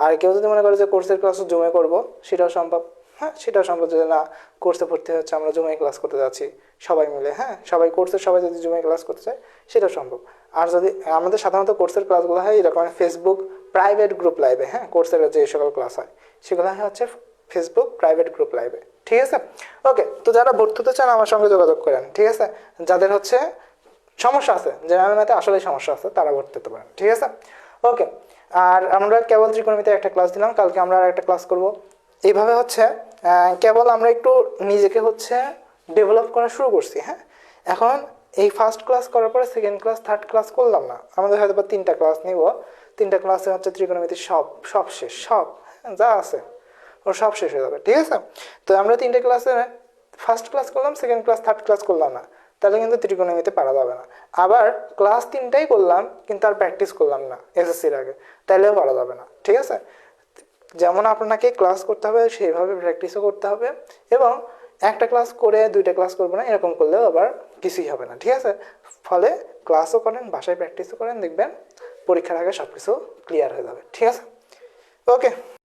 আর কেউ যদি মনে করে যে কোর্সের ক্লাসও জুমে করবো, সেটাও সম্ভব, হ্যাঁ, সেটাও সম্ভব। যদি না কোর্সে ভর্তি হচ্ছে আমরা জুমে ক্লাস করতে যাচ্ছি সবাই মিলে, হ্যাঁ, কোর্সের সবাই যদি জুমে ক্লাস করতে চায় সেটাও সম্ভব। আর যদি আমাদের সাধারণত কোর্সের ক্লাসগুলো হয় এরকম ফেসবুক প্রাইভেট গ্রুপ লাইভে, হ্যাঁ, কোর্সের যে সকল ক্লাস হয় সেগুলো হচ্ছে ফেসবুক প্রাইভেট গ্রুপ লাইভে, ঠিক আছে, ওকে। তো যারা ভর্তি হতে চান আমার সঙ্গে যোগাযোগ করেন, ঠিক আছে, যাদের হচ্ছে সমস্যা আছে, জেনারেল ম্যাথে আসলেই সমস্যা আছে, তারা ভর্তি হতে পারেন, ঠিক আছে, ওকে। আর আমরা কেবল ত্রিকোণমিতির একটা ক্লাস দিলাম, কালকে আমরা আর একটা ক্লাস করব। এইভাবে হচ্ছে কেবল আমরা একটু নিজেকে হচ্ছে ডেভেলপ করা শুরু করছি, হ্যাঁ। এখন এই ফার্স্ট ক্লাস করার পরে সেকেন্ড ক্লাস, থার্ড ক্লাস করলাম না, আমাদের হয়তো বা 3টা ক্লাস নিব, 3টা ক্লাসে হচ্ছে ত্রিকোণমিতির সব শেষ, সব যা আছে ওর সব শেষ হয়ে যাবে, ঠিক আছে। তো আমরা 3টে ক্লাসে ফার্স্ট ক্লাস করলাম, সেকেন্ড ক্লাস, থার্ড ক্লাস করলাম না, তাহলে কিন্তু ত্রিকোণমিতি পারা যাবে না। আবার ক্লাস 3টাই করলাম কিন্তু আর প্র্যাকটিস করলাম না এসএসসির আগে, তাইলেও পারা যাবে না, ঠিক আছে। যেমন আপনাকে ক্লাস করতে হবে সেইভাবে প্র্যাকটিসও করতে হবে, এবং একটা ক্লাস করে 2টা ক্লাস করবো না এরকম করলেও আবার কিছুই হবে না, ঠিক আছে। ফলে ক্লাসও করেন, বাসায় প্র্যাকটিসও করেন, দেখবেন পরীক্ষার আগে সব কিছু ক্লিয়ার হয়ে যাবে, ঠিক আছে, ওকে।